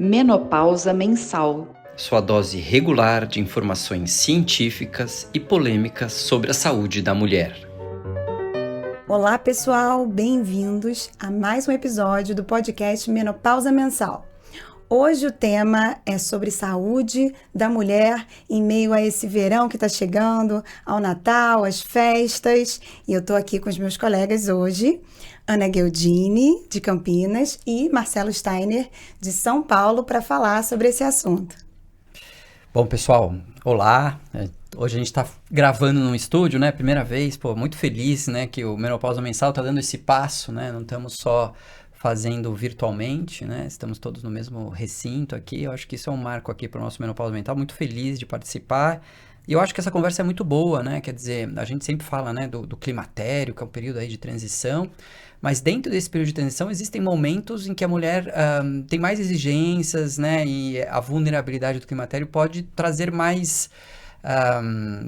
Menopausa Mensal. Sua dose regular de informações científicas e polêmicas sobre a saúde da mulher. Olá, pessoal! Bem-vindos a mais um episódio do podcast Menopausa Mensal. Hoje o tema é sobre saúde da mulher em meio a esse verão que está chegando, ao Natal, às festas. E eu estou aqui com os meus colegas hoje, Ana Gueldini, de Campinas, e Marcelo Steiner, de São Paulo, para falar sobre esse assunto. Bom, pessoal, olá. Hoje a gente está gravando num estúdio, né? Primeira vez, muito feliz, né? Que o Menopausa Mensal está dando esse passo, né? Não estamos só fazendo virtualmente, né? Estamos todos no mesmo recinto aqui. Eu acho que isso é um marco aqui para o nosso Menopausa Mental. Muito feliz de participar. E eu acho que essa conversa é muito boa, né? Quer dizer, a gente sempre fala, né, do climatério, que é um período aí de transição. Mas dentro desse período de transição existem momentos em que a mulher tem mais exigências, né? E a vulnerabilidade do climatério pode trazer mais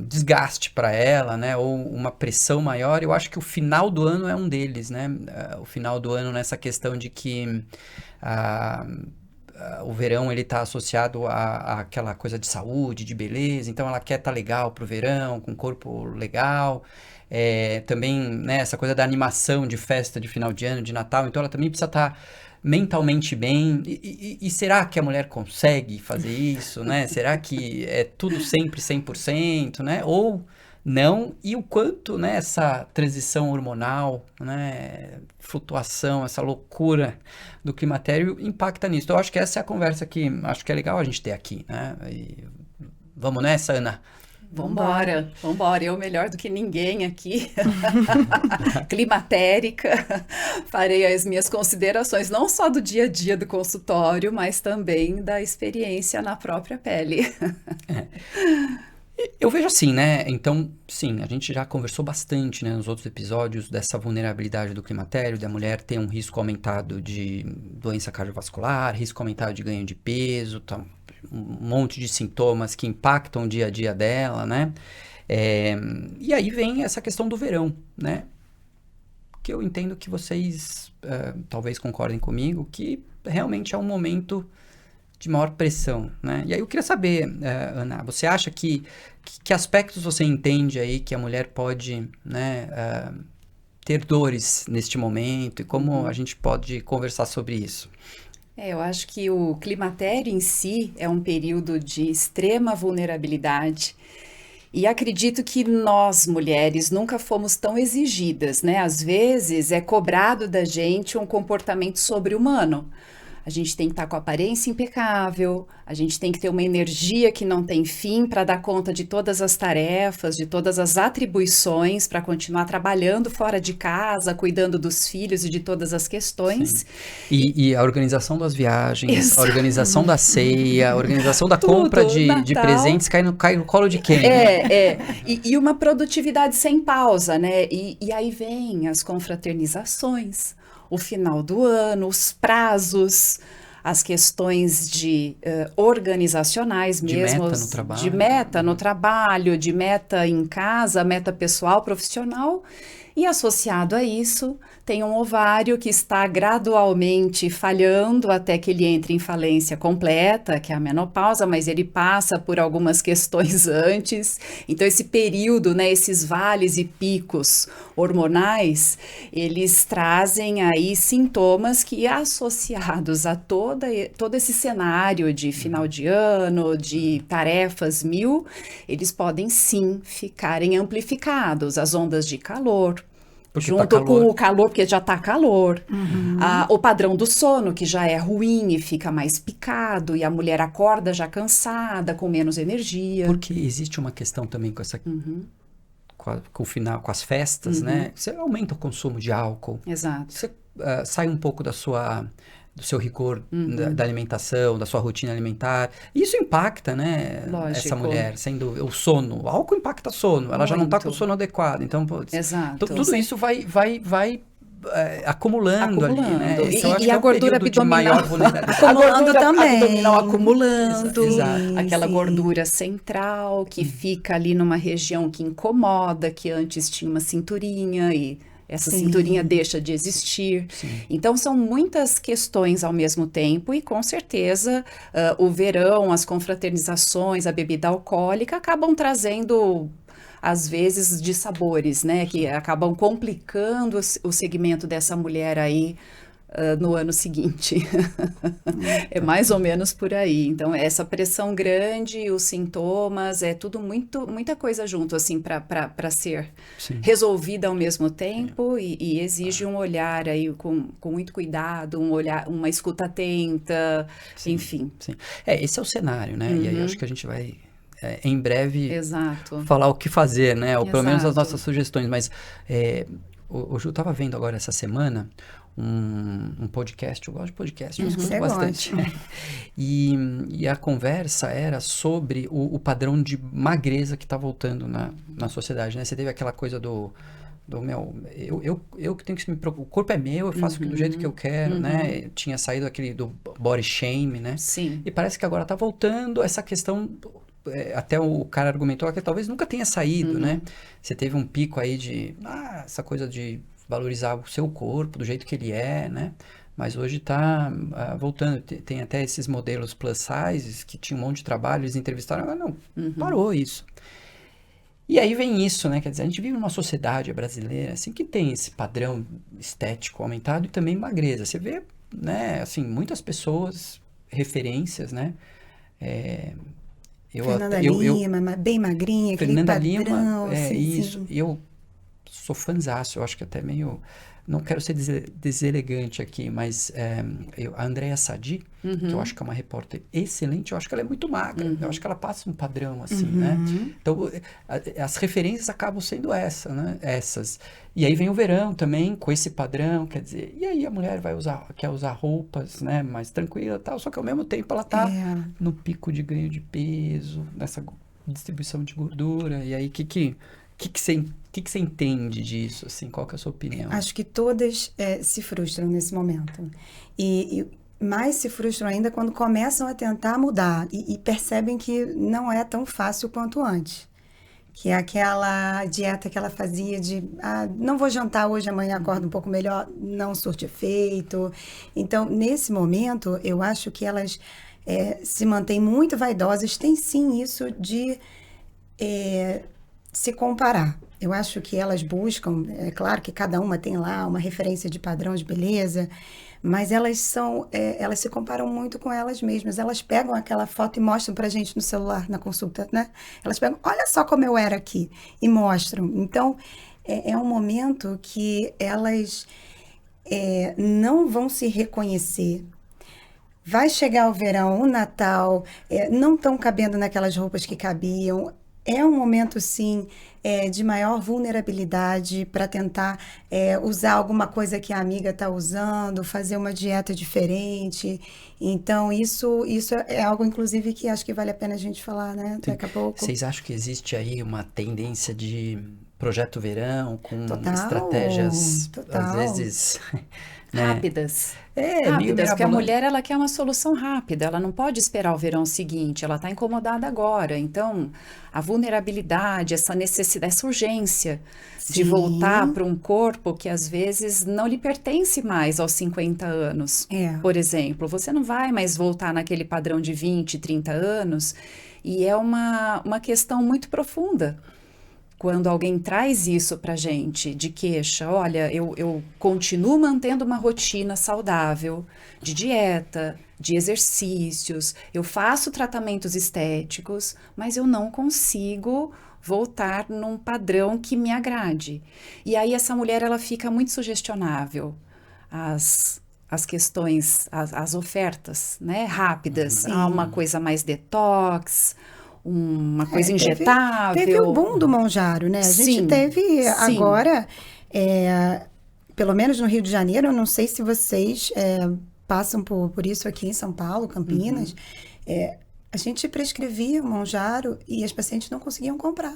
desgaste para ela, né? Ou uma pressão maior. Eu acho que o final do ano é um deles, né? O final do ano nessa questão de que o verão ele está associado àquela coisa de saúde, de beleza. Então ela quer estar legal pro verão, com corpo legal. Também, né, essa coisa da animação de festa de final de ano, de Natal, então ela também precisa estar mentalmente bem, e será que a mulher consegue fazer isso, né? Será que é tudo sempre 100%, né? Ou não, e o quanto, né, essa transição hormonal, né, flutuação, essa loucura do climatério impacta nisso. Então, eu acho que essa é a conversa que acho que é legal a gente ter aqui, né? E vamos nessa, Ana? Vambora. Eu melhor do que ninguém aqui, climatérica, farei as minhas considerações, não só do dia a dia do consultório, mas também da experiência na própria pele. Eu vejo assim, né? Então, sim, a gente já conversou bastante, né, nos outros episódios dessa vulnerabilidade do climatério, da mulher ter um risco aumentado de doença cardiovascular, risco aumentado de ganho de peso, um monte de sintomas que impactam o dia a dia dela, né? E aí vem essa questão do verão, né? Que eu entendo que vocês talvez concordem comigo, que realmente é um momento de maior pressão, né? E aí eu queria saber, Ana, você acha que aspectos você entende aí que a mulher pode, né, ter dores neste momento e como a gente pode conversar sobre isso? Eu acho que o climatério em si é um período de extrema vulnerabilidade e acredito que nós, mulheres, nunca fomos tão exigidas, né? Às vezes é cobrado da gente um comportamento sobre-humano. A gente tem que estar com a aparência impecável, a gente tem que ter uma energia que não tem fim para dar conta de todas as tarefas, de todas as atribuições, para continuar trabalhando fora de casa, cuidando dos filhos e de todas as questões. E a organização das viagens, Exato. A organização da ceia, a organização da compra de presentes cai no colo de quem? E uma produtividade sem pausa, né? E aí vem as confraternizações, o final do ano, os prazos, as questões organizacionais mesmo. De meta no trabalho. De meta no trabalho, de meta em casa, meta pessoal, profissional. E associado a isso, tem um ovário que está gradualmente falhando até que ele entre em falência completa, que é a menopausa, mas ele passa por algumas questões antes. Então, esse período, né, esses vales e picos hormonais, eles trazem aí sintomas que, associados a todo esse cenário de final de ano, de tarefas mil, eles podem sim ficarem amplificados. As ondas de calor, porque junto com o calor, porque já está calor. O padrão do sono, que já é ruim e fica mais picado, e a mulher acorda já cansada, com menos energia. Porque existe uma questão também com essa... Com o final, com as festas, né? Você aumenta o consumo de álcool. Exato. Você sai um pouco do seu rigor da alimentação, da sua rotina alimentar. Isso impacta, né? Lógico. Essa mulher, sendo o sono. O álcool impacta o sono. Ela já não está com o sono adequado. Então, Exato. Tudo isso vai acumulando ali, né? Então, e a gordura abdominal. Maior vulnerabilidade. Acumulando também. Abdominal acumulando. Exato. Aquela gordura central que fica ali numa região que incomoda, que antes tinha uma cinturinha e essa Sim. cinturinha deixa de existir. Sim. Então, são muitas questões ao mesmo tempo e, com certeza, o verão, as confraternizações, a bebida alcoólica acabam trazendo, às vezes, dissabores, né? Que acabam complicando o segmento dessa mulher aí no ano seguinte. É mais ou menos por aí. Então, essa pressão grande, os sintomas, é tudo muita coisa junto, assim, para ser Sim. resolvida ao mesmo tempo e exige um olhar aí com muito cuidado, uma escuta atenta, Sim. enfim. Sim. Esse é o cenário, né? E aí acho que a gente vai, em breve, Exato. falar o que fazer, né? Ou pelo menos as Exato. nossas sugestões. Mas o Ju estava vendo agora essa semana um podcast. Eu gosto de podcast, eu escuto Você bastante. E a conversa era sobre o padrão de magreza que está voltando na sociedade, né? Você teve aquela coisa do meu, eu que tenho que me preocupar, o corpo é meu, eu faço do jeito que eu quero, né? Tinha saído aquele do body shame, né? Sim. E parece que agora está voltando essa questão, até o cara argumentou que talvez nunca tenha saído, né? Você teve um pico aí de, essa coisa de valorizar o seu corpo do jeito que ele é, né? Mas hoje está voltando. Tem até esses modelos plus size que tinham um monte de trabalho, eles entrevistaram, não, parou isso. E aí vem isso, né? Quer dizer, a gente vive numa sociedade brasileira, assim, que tem esse padrão estético aumentado e também magreza. Você vê, né, assim, muitas pessoas, referências, né? Fernanda Lima, bem magrinha, aquele Fernanda padrão. Lima, assim, isso. sim. Eu sou fãzaço, eu acho que até meio... Não quero ser deselegante aqui, mas a Andréa Sadi, que eu acho que é uma repórter excelente, eu acho que ela é muito magra. Eu acho que ela passa um padrão, assim, né? Então, as referências acabam sendo essas. E aí vem o verão também, com esse padrão, quer dizer... E aí a mulher quer usar roupas, né, mais tranquila e tal, só que ao mesmo tempo ela tá no pico de ganho de peso, nessa distribuição de gordura. E aí, o que você entende disso, assim? Qual que é a sua opinião? Acho que todas se frustram nesse momento. E mais se frustram ainda quando começam a tentar mudar e percebem que não é tão fácil quanto antes. Que é aquela dieta que ela fazia de não vou jantar hoje, amanhã acordo um pouco melhor, não surte efeito. Então, nesse momento, eu acho que elas se mantêm muito vaidosas. Tem sim isso de se comparar. Eu acho que elas buscam, é claro que cada uma tem lá uma referência de padrão de beleza, mas elas se comparam muito com elas mesmas. Elas pegam aquela foto e mostram pra gente no celular, na consulta, né? Elas pegam, olha só como eu era aqui, e mostram. Então, é um momento que elas não vão se reconhecer. Vai chegar o verão, o Natal, não estão cabendo naquelas roupas que cabiam. É um momento, sim, de maior vulnerabilidade para tentar usar alguma coisa que a amiga está usando, fazer uma dieta diferente. Então, isso é algo, inclusive, que acho que vale a pena a gente falar, né? Daqui a pouco. Vocês acham que existe aí uma tendência de projeto verão com Total. às vezes... né? Rápidas. Meio Porque a mulher, ela quer uma solução rápida, ela não pode esperar o verão seguinte, ela está incomodada agora. Então, a vulnerabilidade, essa necessidade, essa urgência de voltar para um corpo que às vezes não lhe pertence mais aos 50 anos. Por exemplo, você não vai mais voltar naquele padrão de 20, 30 anos, e é uma questão muito profunda. Quando alguém traz isso pra gente, de queixa, olha, eu continuo mantendo uma rotina saudável, de dieta, de exercícios, eu faço tratamentos estéticos, mas eu não consigo voltar num padrão que me agrade. E aí essa mulher, ela fica muito sugestionável. As questões, as ofertas, né, rápidas, uma coisa mais detox, uma coisa injetável. Teve o boom do Monjaro, né? A gente teve agora, pelo menos no Rio de Janeiro, eu não sei se vocês passam por isso aqui em São Paulo, Campinas, a gente prescrevia o Monjaro e as pacientes não conseguiam comprar.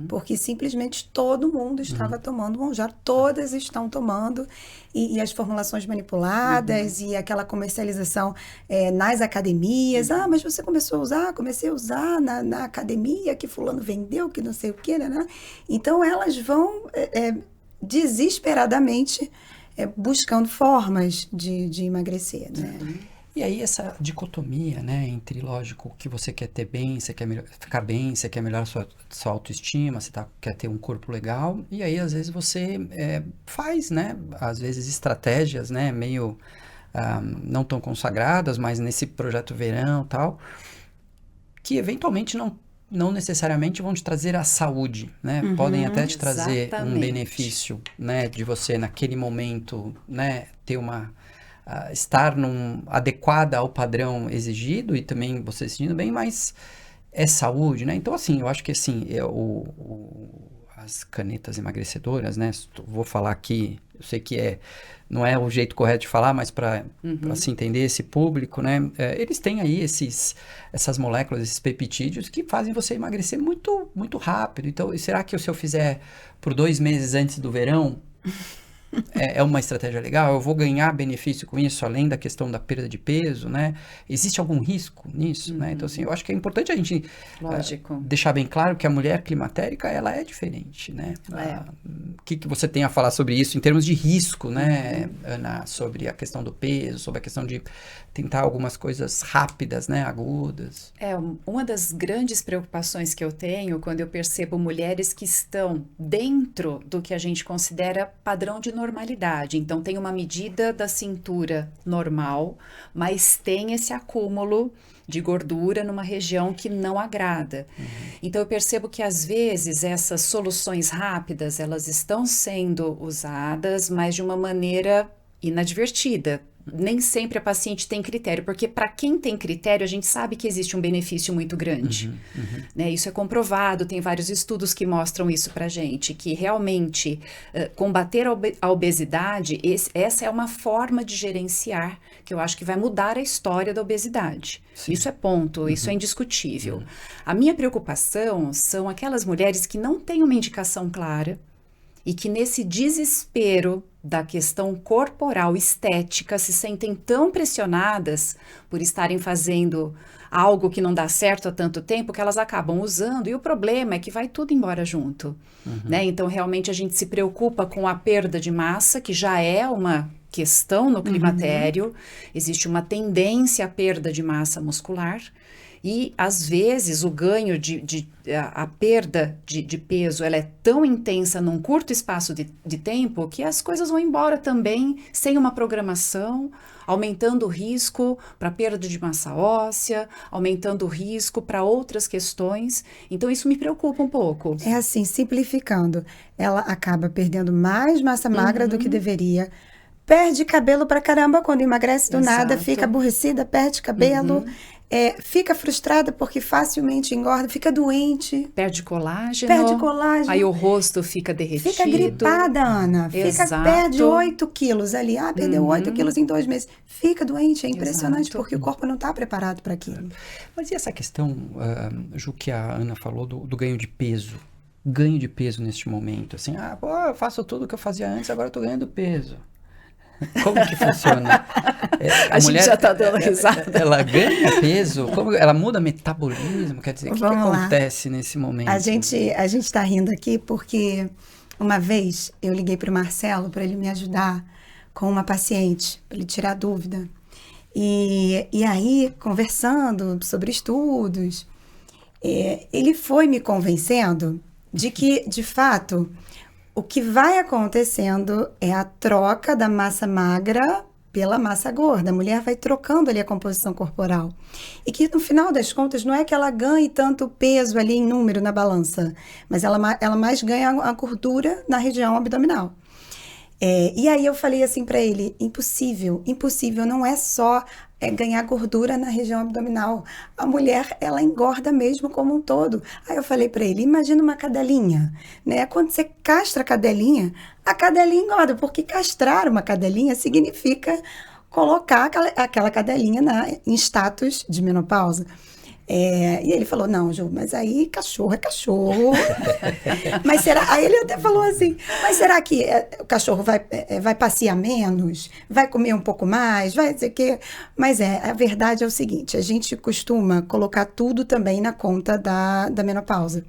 Porque simplesmente todo mundo estava tomando Monjaro, todas estão tomando, e as formulações manipuladas e aquela comercialização nas academias. Mas você começou a usar? Comecei a usar na academia, que fulano vendeu, que não sei o que, né? Então elas vão desesperadamente buscando formas de emagrecer, né? E aí essa dicotomia, né, entre, lógico, o que você quer ter bem, você quer ficar bem, você quer melhorar sua autoestima, você quer ter um corpo legal, e aí às vezes você faz, né, às vezes estratégias, né, meio não tão consagradas, mas nesse projeto verão e tal, que eventualmente não necessariamente vão te trazer a saúde, né? Podem até te trazer um benefício, né, de você naquele momento, né, ter estar adequada ao padrão exigido e também você se sentindo bem, mas é saúde, né? Então, assim, eu acho que, assim, as canetas emagrecedoras, né? Vou falar aqui, eu sei que não é o jeito correto de falar, mas para se entender esse público, né? Eles têm aí essas moléculas, esses peptídeos que fazem você emagrecer muito, muito rápido. Então, será que se eu fizer por 2 meses antes do verão, é uma estratégia legal? Eu vou ganhar benefício com isso, além da questão da perda de peso, né? Existe algum risco nisso, né? Então, assim, eu acho que é importante a gente deixar bem claro que a mulher climatérica, ela é diferente, né? O que você tem a falar sobre isso em termos de risco, né, Ana? Sobre a questão do peso, sobre a questão de tentar algumas coisas rápidas, né, agudas. Uma das grandes preocupações que eu tenho quando eu percebo mulheres que estão dentro do que a gente considera padrão de normalidade. Então, tem uma medida da cintura normal, mas tem esse acúmulo de gordura numa região que não agrada. Então, eu percebo que, às vezes, essas soluções rápidas, elas estão sendo usadas, mas de uma maneira inadvertida. Nem sempre a paciente tem critério, porque para quem tem critério, a gente sabe que existe um benefício muito grande. Né? Isso é comprovado, tem vários estudos que mostram isso pra gente, que realmente combater a obesidade, essa é uma forma de gerenciar, que eu acho que vai mudar a história da obesidade. Sim. Isso é ponto, isso é indiscutível. A minha preocupação são aquelas mulheres que não têm uma indicação clara, e que nesse desespero da questão corporal, estética, se sentem tão pressionadas por estarem fazendo algo que não dá certo há tanto tempo, que elas acabam usando, e o problema é que vai tudo embora junto, né? Então, realmente, a gente se preocupa com a perda de massa, que já é uma questão no climatério, existe uma tendência à perda de massa muscular, e, às vezes, o ganho a perda de peso, ela é tão intensa num curto espaço de tempo que as coisas vão embora também sem uma programação, aumentando o risco para perda de massa óssea, aumentando o risco para outras questões. Então, isso me preocupa um pouco. É assim, simplificando, ela acaba perdendo mais massa magra do que deveria, perde cabelo pra caramba quando emagrece do nada, fica aborrecida, perde cabelo, fica frustrada porque facilmente engorda, fica doente. Perde colágeno. Aí o rosto fica derretido. Fica gripada, Ana. Perde 8 quilos ali. Perdeu 8 quilos em 2 meses. Fica doente, é impressionante, porque o corpo não está preparado para aquilo. Mas e essa questão, Ju, que a Ana falou do ganho de peso? Ganho de peso neste momento. Assim, eu faço tudo o que eu fazia antes, agora eu tô ganhando peso. Como que funciona? A mulher, gente já está dando risada. Ela ganha peso? Ela muda metabolismo? Quer dizer, o que acontece nesse momento? A gente está rindo aqui porque uma vez eu liguei para o Marcelo para ele me ajudar com uma paciente, para ele tirar dúvida. E aí, conversando sobre estudos, ele foi me convencendo de que, de fato, o que vai acontecendo é a troca da massa magra pela massa gorda. A mulher vai trocando ali a composição corporal. E que, no final das contas, não é que ela ganhe tanto peso ali em número na balança, mas ela mais ganha a gordura na região abdominal. E aí eu falei assim para ele, impossível, não é só ganhar gordura na região abdominal. A mulher, ela engorda mesmo como um todo. Aí eu falei para ele, imagina uma cadelinha, né? Quando você castra a cadelinha engorda, porque castrar uma cadelinha significa colocar aquela cadelinha em status de menopausa. E ele falou, não, Ju, mas aí cachorro é cachorro. Mas será? Aí ele até falou assim, mas será que o cachorro vai passear menos? Vai comer um pouco mais? Vai dizer que... Mas a verdade é o seguinte, a gente costuma colocar tudo também na conta da menopausa.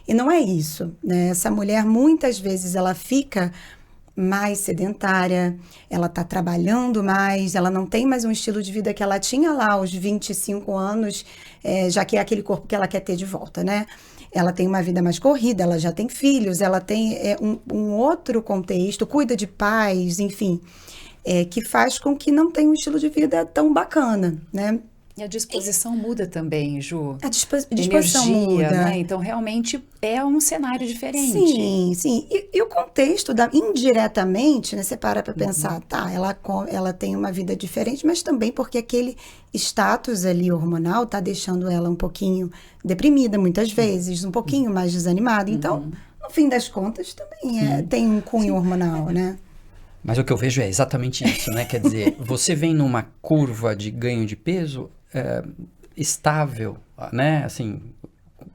E não é isso, né? Essa mulher, muitas vezes, ela fica mais sedentária, ela está trabalhando mais, ela não tem mais um estilo de vida que ela tinha lá aos 25 anos, já que é aquele corpo que ela quer ter de volta, né? Ela tem uma vida mais corrida, ela já tem filhos, ela tem um outro contexto, cuida de pais, enfim, que faz com que não tenha um estilo de vida tão bacana, né? E a disposição muda também, Ju. A disposição Energia, muda. né? Então, realmente, é um cenário diferente. Sim, sim. E o contexto, indiretamente, né, você para pensar, tá, ela tem uma vida diferente, mas também porque aquele status ali hormonal tá deixando ela um pouquinho deprimida, muitas vezes, um pouquinho mais desanimada. Então, no fim das contas, também tem um cunho hormonal, né? Mas o que eu vejo é exatamente isso, né? Quer dizer, você vem numa curva de ganho de peso estável, né? Assim,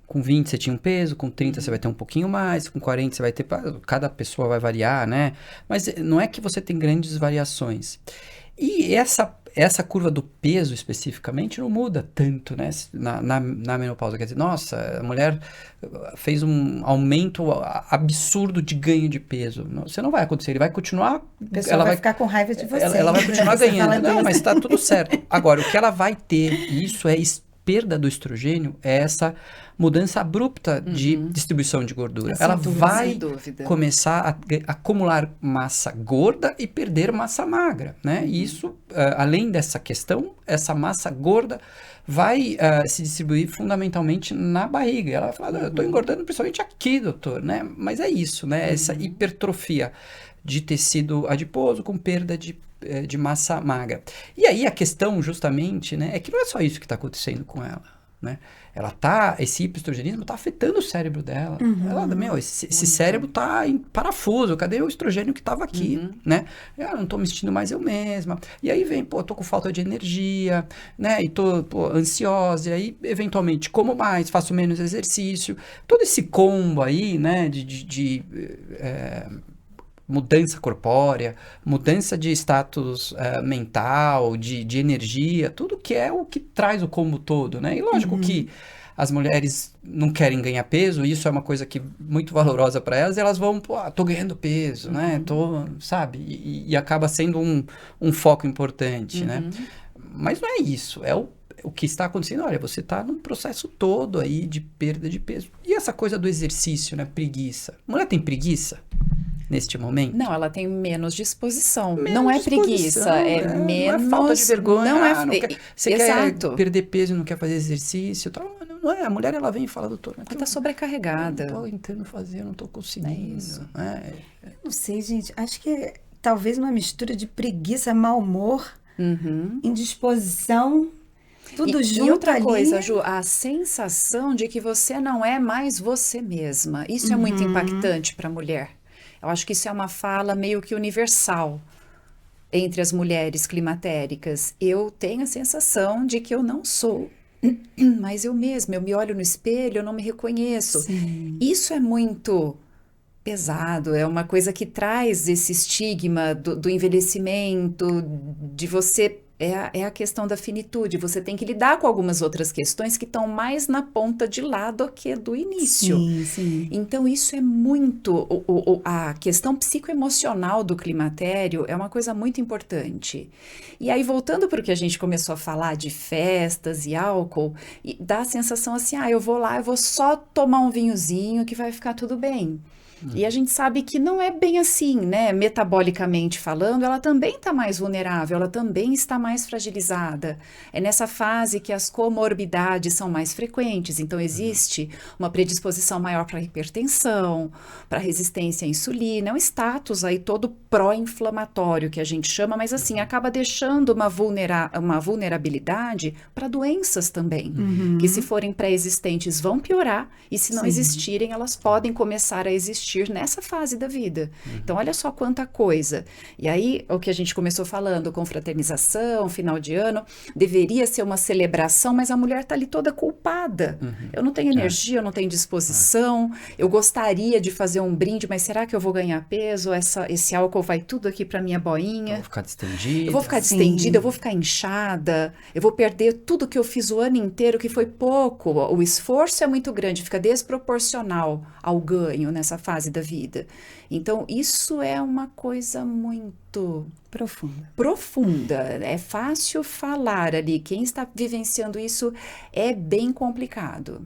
com 20 você tinha um peso, com 30 você vai ter um pouquinho mais, com 40 você vai ter... Cada pessoa vai variar, né? Mas não é que você tem grandes variações. E essa curva do peso, especificamente, não muda tanto, né? Na menopausa. Quer dizer, nossa, a mulher fez um aumento absurdo de ganho de peso. Você não vai acontecer, ele vai continuar... A pessoa vai ficar com raiva de você. Ela vai continuar ganhando. Não, mas está tudo certo. Agora, o que ela vai ter, e isso é perda do estrogênio, é essa mudança abrupta de distribuição de gordura. Ela vai começar a acumular massa gorda e perder massa magra, né? E isso, além dessa questão, essa massa gorda vai se distribuir fundamentalmente na barriga. Ela vai falar, eu estou engordando principalmente aqui, doutor, né? Mas é isso, né? Essa hipertrofia de tecido adiposo com perda de massa magra. E aí a questão, justamente, né, é que não é só isso que está acontecendo com ela, né? Esse hipoestrogenismo está afetando o cérebro dela. Ela, esse cérebro está em parafuso. Cadê o estrogênio que estava aqui, né? Não estou me sentindo mais eu mesma. E aí vem, tô com falta de energia, né? E tô ansiosa. E aí, eventualmente, como mais, faço menos exercício. Todo esse combo aí, né, de mudança corpórea, mudança de status mental, de energia, tudo que é o que traz o combo todo, né? E lógico que as mulheres não querem ganhar peso, isso é uma coisa que muito valorosa para elas, e elas vão, tô ganhando peso, né? Sabe? E acaba sendo um foco importante, né? Mas não é isso, o que está acontecendo, olha, você está num processo todo aí de perda de peso. E essa coisa do exercício, né? Preguiça. Mulher tem preguiça neste momento? Não, ela tem menos disposição. Não é preguiça, menos... Não é falta de vergonha. Você Exato. quer perder peso e não quer fazer exercício, tal. Não é. A mulher, ela vem e fala, doutor, ela está sobrecarregada. Eu não estou tentando fazer, eu não estou conseguindo. É isso. Não sei, gente. Acho que talvez uma mistura de preguiça, mau humor, indisposição... Tudo junto e outra ali. coisa, Ju, a sensação de que você não é mais você mesma. Isso é muito impactante para a mulher. Eu acho que isso é uma fala meio que universal entre as mulheres climatéricas. Eu tenho a sensação de que eu não sou mais eu mesma. Eu me olho no espelho, eu não me reconheço. Sim. Isso é muito pesado, é uma coisa que traz esse estigma do envelhecimento, de você... É a questão da finitude. Você tem que lidar com algumas outras questões que estão mais na ponta de lá do que do início. Sim, sim. Então, isso é muito... a questão psicoemocional do climatério é uma coisa muito importante. E aí, voltando para o que a gente começou a falar de festas e álcool, dá a sensação assim, eu vou lá, eu vou só tomar um vinhozinho que vai ficar tudo bem. E a gente sabe que não é bem assim, né? Metabolicamente falando, ela também está mais vulnerável, ela também está mais fragilizada. É nessa fase que as comorbidades são mais frequentes. Então, existe uma predisposição maior para hipertensão, para resistência à insulina. É um status aí todo pró-inflamatório que a gente chama, mas assim, acaba deixando uma vulnerabilidade para doenças também, que se forem pré-existentes vão piorar, e se não existirem, elas podem começar a existir nessa fase da vida. Então, olha só quanta coisa. E aí, o que a gente começou falando, confraternização, final de ano, deveria ser uma celebração, mas a mulher está ali toda culpada. Eu não tenho energia, eu não tenho disposição, eu gostaria de fazer um brinde, mas será que eu vou ganhar peso? Esse álcool vai tudo aqui para minha boinha? Eu vou ficar distendida. Eu vou ficar distendida, eu vou ficar inchada, eu vou perder tudo que eu fiz o ano inteiro, que foi pouco. O esforço é muito grande, fica desproporcional ao ganho nessa fase fase da vida. Então, isso é uma coisa muito profunda. É fácil falar ali. Quem está vivenciando isso é bem complicado.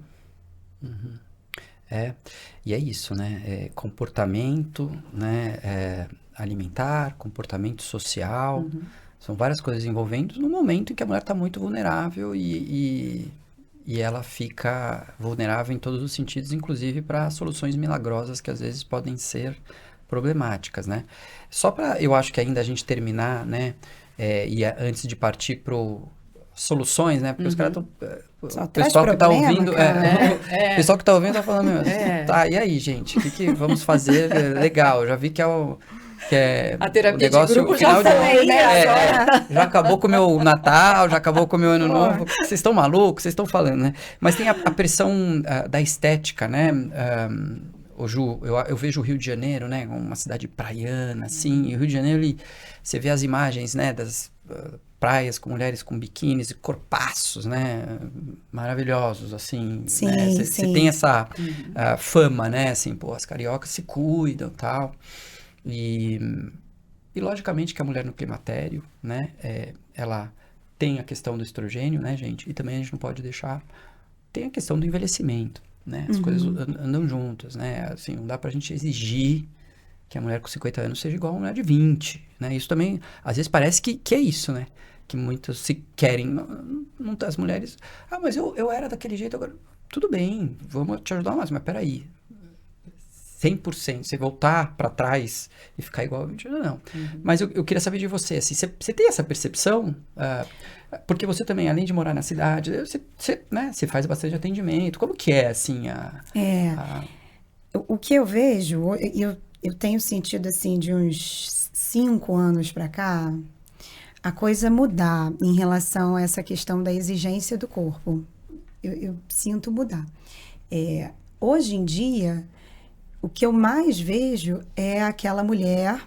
E é isso, né? Comportamento, né? Alimentar, comportamento social, são várias coisas envolvendo no momento em que a mulher está muito vulnerável e ela fica vulnerável em todos os sentidos, inclusive para soluções milagrosas que às vezes podem ser problemáticas, né? Só para, eu acho que ainda a gente terminar, né? Antes de partir para soluções, né? Porque os caras estão... O pessoal que está ouvindo... O pessoal que está ouvindo está falando... Tá, e aí, gente? O que vamos fazer? Legal, já vi que é a terapia o negócio, de grupo final já foi, né? Já acabou com o meu Natal, já acabou com o meu Ano Novo. Vocês estão malucos? Vocês estão falando, né? Mas tem a pressão da estética, né? O Ju, eu vejo o Rio de Janeiro, né? Uma cidade praiana, assim. E o Rio de Janeiro, você vê as imagens, né? Das praias com mulheres com biquínis e corpaços, né? Maravilhosos, assim. Sim, né? Você sim. tem essa fama, né? Assim, pô, as cariocas se cuidam e tal. E logicamente que a mulher no climatério, né? Ela tem a questão do estrogênio, né, gente? E também a gente não pode deixar... Tem a questão do envelhecimento, né? As coisas andam juntas, né? Assim, não dá pra gente exigir que a mulher com 50 anos seja igual a uma mulher de 20, né? Isso também, às vezes parece que é isso, né? Que muitas se querem... Não, as mulheres... Ah, mas eu era daquele jeito, agora... Tudo bem, vamos te ajudar mais, mas peraí. 100%, você voltar para trás e ficar igual a 20 anos, não. Mas eu queria saber de você, assim, você tem essa percepção? Porque você também, além de morar na cidade, você faz bastante atendimento. Como que é, assim, O que eu vejo, eu tenho sentido, assim, de uns 5 anos para cá, a coisa mudar em relação a essa questão da exigência do corpo. Eu sinto mudar. Hoje em dia... O que eu mais vejo é aquela mulher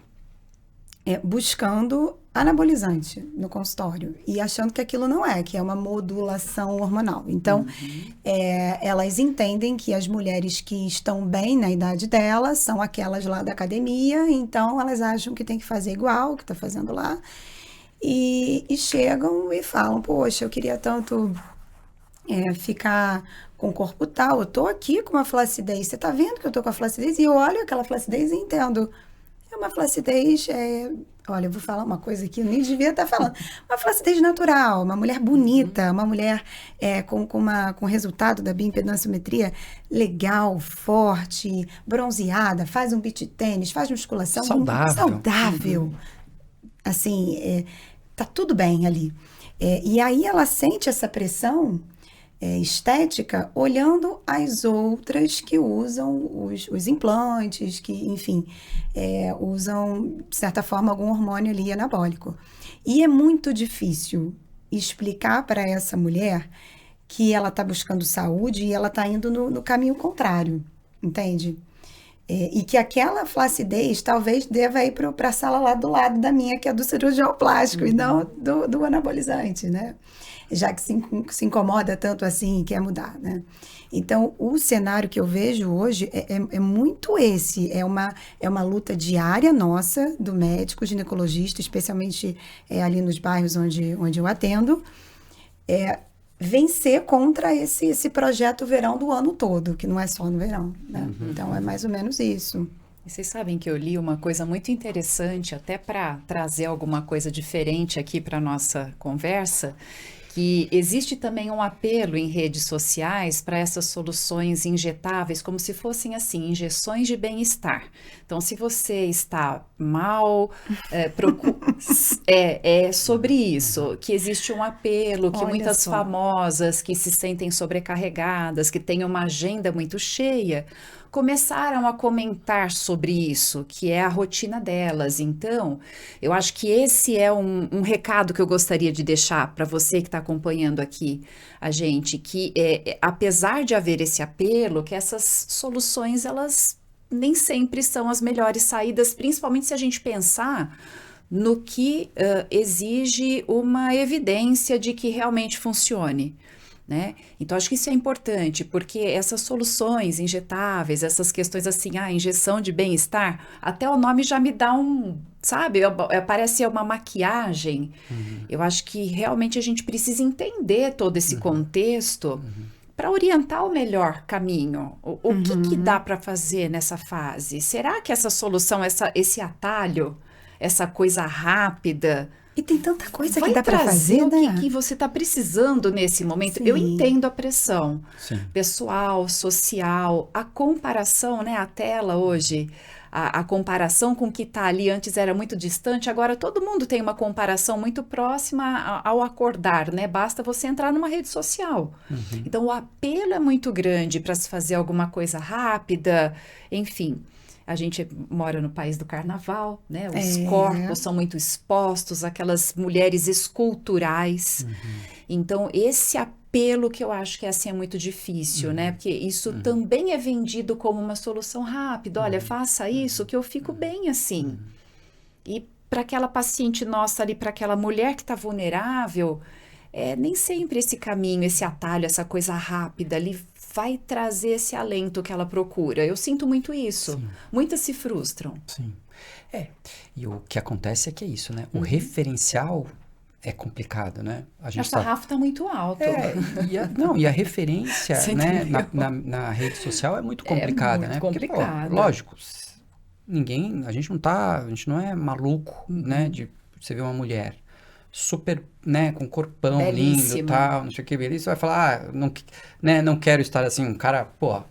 buscando anabolizante no consultório e achando que aquilo não que é uma modulação hormonal. Então, elas entendem que as mulheres que estão bem na idade delas são aquelas lá da academia, então elas acham que tem que fazer igual o que está fazendo lá e chegam e falam, poxa, eu queria tanto ficar... com o corpo tal, eu tô aqui com uma flacidez, você tá vendo que eu tô com a flacidez? E eu olho aquela flacidez e entendo. É uma flacidez, olha, eu vou falar uma coisa aqui, eu nem devia estar falando. Uma flacidez natural, uma mulher bonita, uma mulher com resultado da bioimpedanciometria legal, forte, bronzeada, faz um beach tênis, faz musculação. Saudável. Assim, tá tudo bem ali. E aí ela sente essa pressão estética, olhando as outras que usam os implantes, que, enfim, usam, de certa forma, algum hormônio ali anabólico. E é muito difícil explicar para essa mulher que ela está buscando saúde e ela está indo no caminho contrário, entende? E que aquela flacidez talvez deva ir para a sala lá do lado da minha, que é do cirurgião plástico, e não do anabolizante, né? Já que se incomoda tanto assim e quer mudar, né? Então, o cenário que eu vejo hoje é muito esse. É uma luta diária nossa, do médico ginecologista, especialmente ali nos bairros onde eu atendo, vencer contra esse projeto verão do ano todo, que não é só no verão, né? Então, é mais ou menos isso. E vocês sabem que eu li uma coisa muito interessante, até para trazer alguma coisa diferente aqui para a nossa conversa, que existe também um apelo em redes sociais para essas soluções injetáveis, como se fossem, assim, injeções de bem-estar. Então, se você está mal, é sobre isso, que existe um apelo, que muitas famosas que se sentem sobrecarregadas, que têm uma agenda muito cheia, começaram a comentar sobre isso, que é a rotina delas. Então, eu acho que esse é um recado que eu gostaria de deixar para você que está acompanhando aqui a gente, que apesar de haver esse apelo, que essas soluções, elas nem sempre são as melhores saídas, principalmente se a gente pensar no que exige uma evidência de que realmente funcione. né? Então, acho que isso é importante, porque essas soluções injetáveis, essas questões assim, injeção de bem-estar, até o nome já me dá sabe, parece uma maquiagem. Eu acho que realmente a gente precisa entender todo esse contexto para orientar o melhor caminho. O que dá para fazer nessa fase? Será que essa solução, esse atalho, essa coisa rápida... E tem tanta coisa vai que dá para fazer, trazer né? o que você está precisando nesse momento. Sim. Eu entendo a pressão Sim. pessoal, social, a comparação, né? A tela hoje, a comparação com o que está ali antes era muito distante, agora todo mundo tem uma comparação muito próxima ao acordar, né? Basta você entrar numa rede social. Então, o apelo é muito grande para se fazer alguma coisa rápida, enfim... A gente mora no país do carnaval, né? Os corpos são muito expostos, aquelas mulheres esculturais. Então, esse apelo que eu acho que assim é muito difícil, né? Porque isso também é vendido como uma solução rápida. Olha, faça isso que eu fico bem assim. E para aquela paciente nossa ali, para aquela mulher que está vulnerável, nem sempre esse caminho, esse atalho, essa coisa rápida ali vai trazer esse alento que ela procura. Eu sinto muito isso. Sim. Muitas se frustram. Sim. E o que acontece é que é isso, né? O referencial é complicado, né? A sarrafo está muito alto. E a referência, Você né, entendeu? na rede social é muito complicada, né? Porque, pô, complicada. lógico, a gente não é maluco, né? De você ver uma mulher super, né, com corpão Belíssima. lindo, tal, não sei o que, beleza, você vai falar, não quero estar assim, um cara, pô...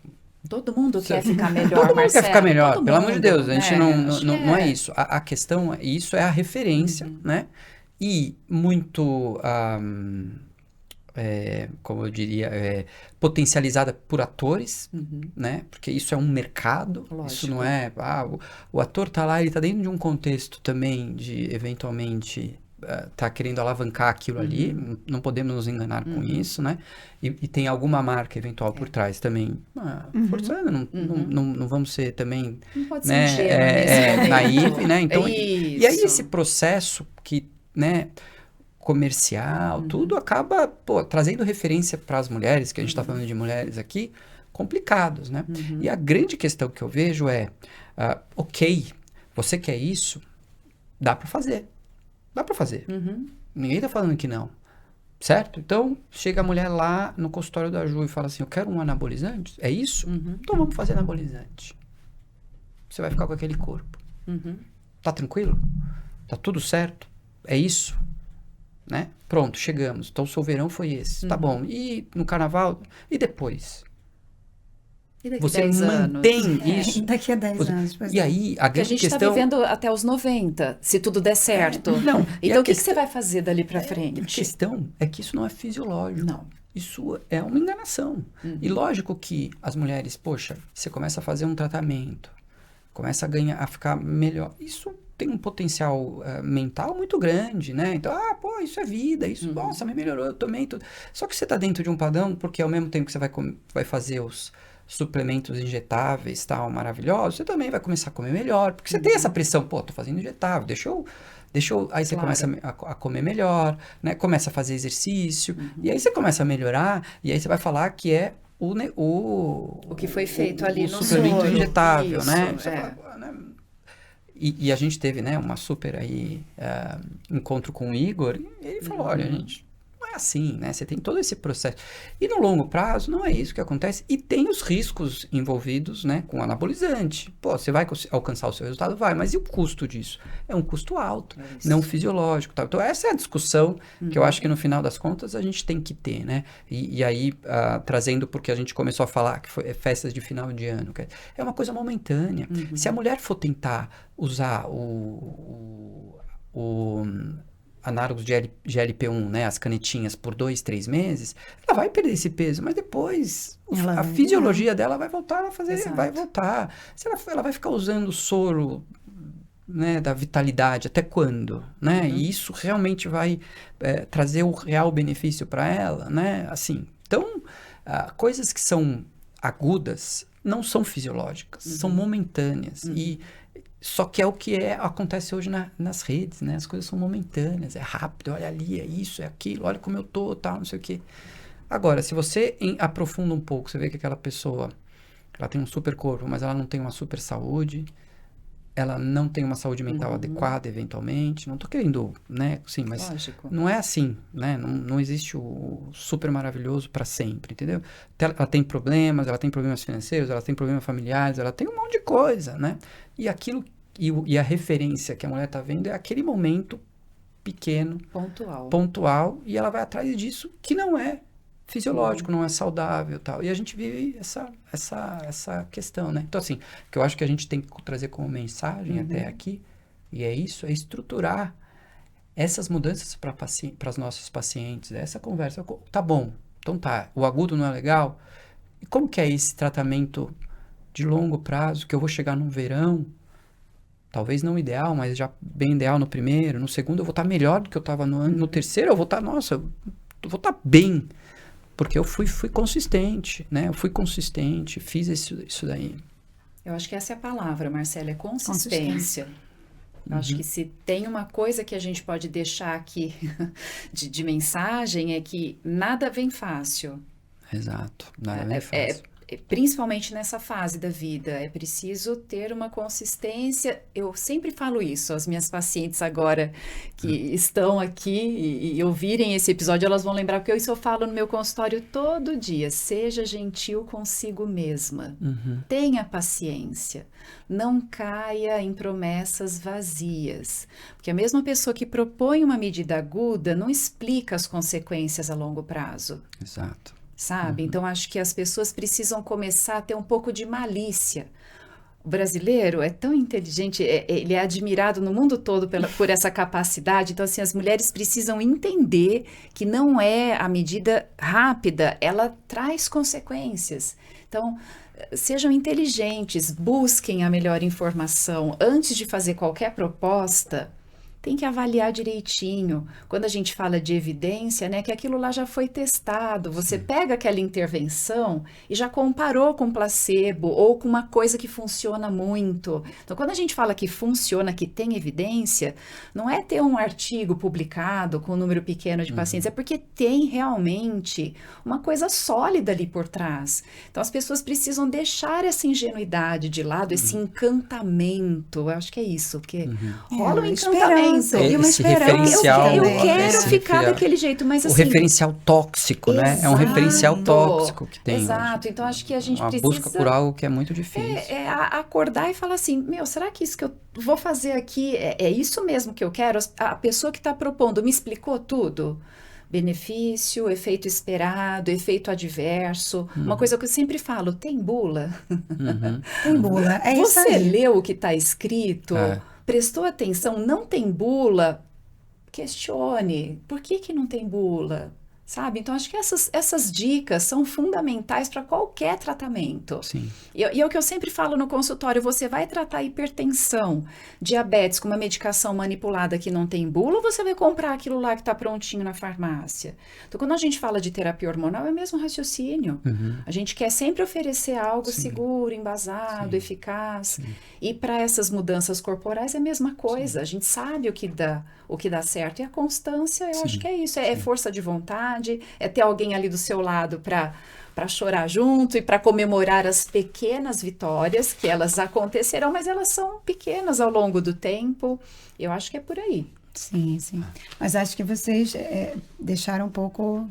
Todo mundo quer ficar melhor, Todo mundo Marcelo. quer ficar melhor, Todo pelo amor de mundo, Deus, a gente né? não é isso. A questão, isso é a referência, né? E muito, como eu diria, potencializada por atores, né? Porque isso é um mercado, Lógico. isso não é... o ator tá lá, ele tá dentro de um contexto também de, eventualmente... tá querendo alavancar aquilo ali, não podemos nos enganar com isso, né? E tem alguma marca eventual por trás também, forçando, não vamos ser também, Não pode né, ser ingênuo nesse momento. naive, né? Então, e aí Isso. esse processo que, né, comercial, tudo acaba, pô, trazendo referência para as mulheres, que a gente está falando de mulheres aqui, complicados, né? E a grande questão que eu vejo é, ok, você quer isso, dá para fazer. Dá pra fazer. Ninguém tá falando que não. Certo? Então, chega a mulher lá no consultório da Ju e fala assim, eu quero um anabolizante. É isso? Então vamos fazer anabolizante. Você vai ficar com aquele corpo. Tá tranquilo? Tá tudo certo? É isso? Né? Pronto, chegamos. Então, o seu verão foi esse. Tá bom. E no carnaval? E depois? E daqui Você 10 mantém anos? isso? Daqui a 10 anos. Pois E aí, a Porque a grande gente está questão... vivendo até os 90, se tudo der certo. Não, e Então, a o que você vai fazer dali para A frente? questão é que isso não é fisiológico. Não. Isso é uma enganação. E lógico que as mulheres, poxa, você começa a fazer um tratamento, começa a ficar melhor. Isso tem um potencial mental muito grande, né? Então, pô, isso é vida, isso, nossa, me melhorou, eu tomei tudo. Só que você tá dentro de um padrão, porque ao mesmo tempo que você vai fazer os suplementos injetáveis, tal, maravilhosos, você também vai começar a comer melhor, porque você tem essa pressão, pô, tô fazendo injetável, deixa eu aí você começa a comer melhor, né? Começa a fazer exercício, e aí você começa a melhorar, e aí você vai falar que é o que foi feito ali no suplemento soro. injetável, Isso, né? Você fala, pô, né? E a gente teve, né, uma super aí encontro com o Igor, e ele falou, olha, gente, não é assim, né? Você tem todo esse processo. E no longo prazo, não é isso que acontece. E tem os riscos envolvidos, né, com o anabolizante. Pô, você vai alcançar o seu resultado? Vai, mas e o custo disso? É um custo alto, não fisiológico. Tal. Então, essa é a discussão que eu acho que no final das contas a gente tem que ter, né? E aí, trazendo porque a gente começou a falar que foi festas de final de ano. É uma coisa momentânea. Se a mulher for tentar usar o análogos de GLP-1, né, as canetinhas por 2, 3 meses, ela vai perder esse peso, mas depois a fisiologia dela vai voltar a fazer, Exato. vai voltar. Ela vai ficar usando o soro, né, da vitalidade, até quando, né? E isso realmente vai trazer o real benefício para ela, né? Assim, então, coisas que são agudas não são fisiológicas, são momentâneas. E só que é o que acontece hoje nas redes, né? As coisas são momentâneas, é rápido, olha ali, é isso, é aquilo, olha como eu tô, tal, não sei o quê. Agora, se você aprofunda um pouco, você vê que aquela pessoa, ela tem um super corpo, mas ela não tem uma super saúde, ela não tem uma saúde mental adequada, eventualmente. Não tô querendo, né? Sim, mas Lógico. não é assim, né? Não existe o super maravilhoso para sempre, entendeu? Ela tem problemas financeiros, ela tem problemas familiares, ela tem um monte de coisa, né? E aquilo, e a referência que a mulher tá vendo é aquele momento pequeno, pontual, e ela vai atrás disso que não é fisiológico, não é saudável, tal. E a gente vive essa questão, né? Então, assim, o que eu acho que a gente tem que trazer como mensagem até aqui, e é isso, é estruturar essas mudanças para as nossas pacientes, essa conversa. Tá bom, então tá, o agudo não é legal, e como que é esse tratamento de longo prazo, que eu vou chegar no verão, talvez não ideal, mas já bem ideal no primeiro, no segundo eu vou estar melhor do que eu estava no terceiro eu vou estar, nossa, eu vou estar bem, porque eu fui consistente, né? Eu fui consistente, fiz isso daí. Eu acho que essa é a palavra, Marcela, é consistência. Eu acho que se tem uma coisa que a gente pode deixar aqui de mensagem é que nada vem fácil. Exato, nada vem fácil. Principalmente nessa fase da vida, é preciso ter uma consistência. Eu sempre falo isso, as minhas pacientes agora que estão aqui e ouvirem esse episódio, elas vão lembrar, porque isso eu falo no meu consultório todo dia. Seja gentil consigo mesma, tenha paciência, não caia em promessas vazias, porque a mesma pessoa que propõe uma medida aguda não explica as consequências a longo prazo. Exato. Sabe? Então, acho que as pessoas precisam começar a ter um pouco de malícia. O brasileiro é tão inteligente, ele é admirado no mundo todo por essa capacidade. Então, assim, as mulheres precisam entender que não é a medida rápida, ela traz consequências. Então, sejam inteligentes, busquem a melhor informação. Antes de fazer qualquer proposta, tem que avaliar direitinho. Quando a gente fala de evidência, né, que aquilo lá já foi testado. Você pega aquela intervenção e já comparou com placebo ou com uma coisa que funciona muito. Então, quando a gente fala que funciona, que tem evidência, não é ter um artigo publicado com um número pequeno de pacientes, é porque tem realmente uma coisa sólida ali por trás. Então, as pessoas precisam deixar essa ingenuidade de lado, esse encantamento. Eu acho que é isso, porque rola um encantamento. E uma esse esperança. referencial, Eu quero ficar daquele jeito, mas assim... O referencial tóxico, né? É um referencial tóxico que tem. Exato, hoje. então acho que a gente uma precisa... busca por algo que é muito difícil. Acordar e falar assim, será que isso que eu vou fazer aqui é isso mesmo que eu quero? A pessoa que está propondo me explicou tudo? Benefício, efeito esperado, efeito adverso. Uma coisa que eu sempre falo, tem bula? Tem bula, é isso Você aí. leu o que está escrito? Prestou atenção? Não tem bula? Questione. Por que não tem bula? Sabe? Então, acho que essas dicas são fundamentais para qualquer tratamento. Sim. E é o que eu sempre falo no consultório, você vai tratar hipertensão, diabetes com uma medicação manipulada que não tem bula, ou você vai comprar aquilo lá que está prontinho na farmácia? Então, quando a gente fala de terapia hormonal, é o mesmo raciocínio. A gente quer sempre oferecer algo seguro, embasado, eficaz. E para essas mudanças corporais é a mesma coisa. A gente sabe o que dá certo. E a constância, eu acho que é isso. É força de vontade, é ter alguém ali do seu lado para chorar junto e para comemorar as pequenas vitórias, que elas acontecerão, mas elas são pequenas ao longo do tempo. Eu acho que é por aí. Sim. Mas acho que vocês deixaram um pouco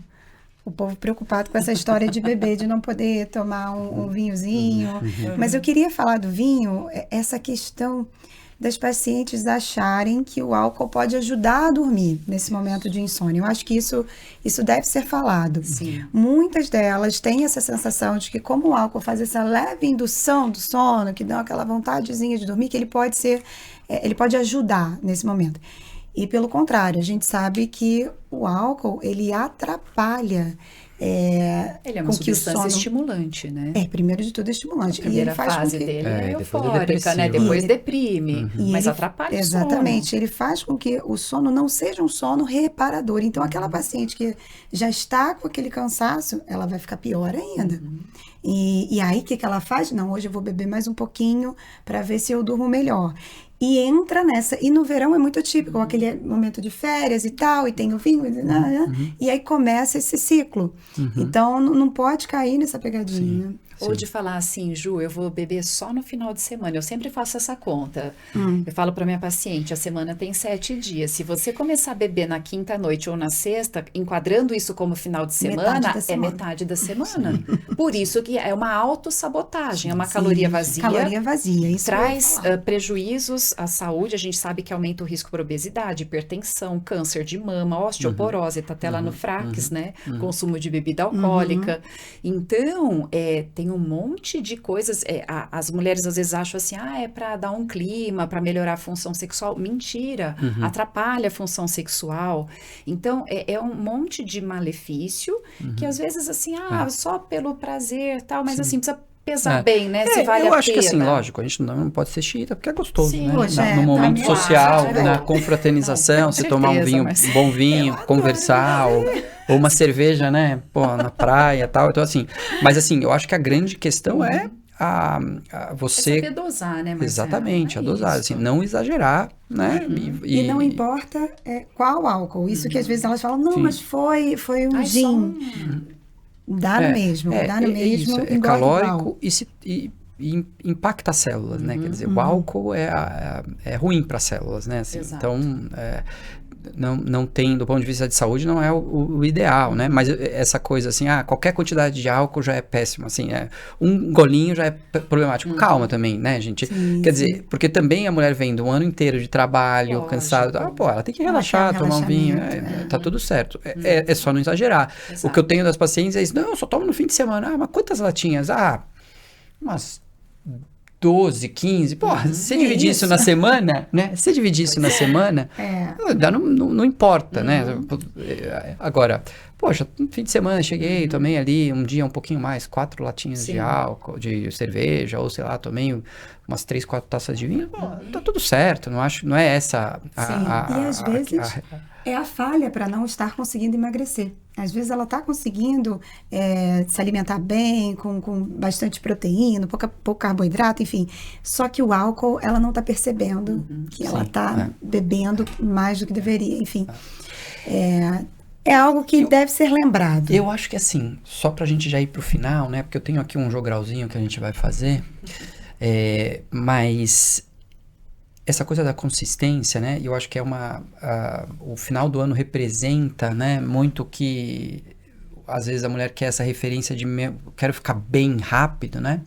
o povo preocupado com essa história de bebê, de não poder tomar um vinhozinho. Mas eu queria falar do vinho, essa questão das pacientes acharem que o álcool pode ajudar a dormir nesse momento de insônia. Eu acho que isso deve ser falado. Sim. Muitas delas têm essa sensação de que como o álcool faz essa leve indução do sono, que dá aquela vontadezinha de dormir, que ele pode ajudar nesse momento. E pelo contrário, a gente sabe que o álcool, ele atrapalha ele é uma substância estimulante, né? Primeiro de tudo é estimulante. A primeira fase dele é eufórica, né? Depois deprime, mas atrapalha o sono. Exatamente, ele faz com que o sono não seja um sono reparador. Então, aquela paciente que já está com aquele cansaço, ela vai ficar pior ainda. E aí, o que ela faz? Não, hoje eu vou beber mais um pouquinho para ver se eu durmo melhor. E entra nessa. E no verão é muito típico, aquele momento de férias e tal, e tem o vinho, e aí começa esse ciclo. Então, não pode cair nessa pegadinha. Né? Ou de falar assim, Ju, eu vou beber só no final de semana. Eu sempre faço essa conta. Eu falo para minha paciente, a semana tem 7 dias. Se você começar a beber na quinta noite ou na sexta, enquadrando isso como final de semana, é metade da semana. Por isso que é uma autossabotagem, é uma caloria vazia. Caloria vazia, isso traz prejuízos à saúde. A gente sabe que aumenta o risco por obesidade, hipertensão, câncer de mama, osteoporose, tá até lá no Frax, né? Consumo de bebida alcoólica. Então, tem um monte de coisas. As mulheres às vezes acham assim, é para dar um clima, para melhorar a função sexual. Mentira, atrapalha a função sexual. Então, é um monte de malefício que às vezes assim, só pelo prazer tal, mas assim, precisa pesar bem, né? Se vale a pena. Eu acho que assim, lógico, a gente não pode ser xiita, porque é gostoso, né? Hoje no momento social, na confraternização, você tomar um vinho, um bom vinho, conversar, ou uma cerveja, né? Pô, na praia e tal. Então, assim, mas assim, eu acho que a grande questão é você... É saber dosar, né, Marcelo? Exatamente, a dosar, assim, não exagerar, né? E não importa qual álcool. Isso que às vezes elas falam, não, mas foi um gin. Dá no mesmo, dá no mesmo. É calórico e impacta as células, né? Quer dizer, o álcool é ruim para as células, né? Assim, então, não tem, do ponto de vista de saúde, não é o ideal, né? Mas essa coisa assim, qualquer quantidade de álcool já é péssimo, assim, um golinho já é problemático. Calma também, né, gente? Quer dizer, porque também a mulher vem de um ano inteiro de trabalho, cansada, ela tem que relaxar, tomar um vinho, tá tudo certo. É só não exagerar. O que eu tenho das pacientes é isso, não, eu só tomo no fim de semana. Mas quantas latinhas? Umas 12, 15, se você dividir isso na semana, né? Se você dividir isso na semana, não importa, né? Agora, poxa, no fim de semana cheguei, tomei ali um dia um pouquinho mais, 4 latinhas de álcool, de cerveja, ou sei lá, tomei umas 3, 4 taças de vinho, tá tudo certo, não é essa... E às vezes é a falha para não estar conseguindo emagrecer. Às vezes ela está conseguindo se alimentar bem, com bastante proteína, pouco carboidrato, enfim. Só que o álcool, ela não está percebendo que ela está bebendo mais do que deveria. Enfim, é algo que deve ser lembrado. Eu acho que assim, só para a gente já ir para o final, né? Porque eu tenho aqui um jogralzinho que a gente vai fazer, mas... Essa coisa da consistência, né? Eu acho que o final do ano representa, né? Muito que às vezes a mulher quer essa referência de quero ficar bem rápido, né?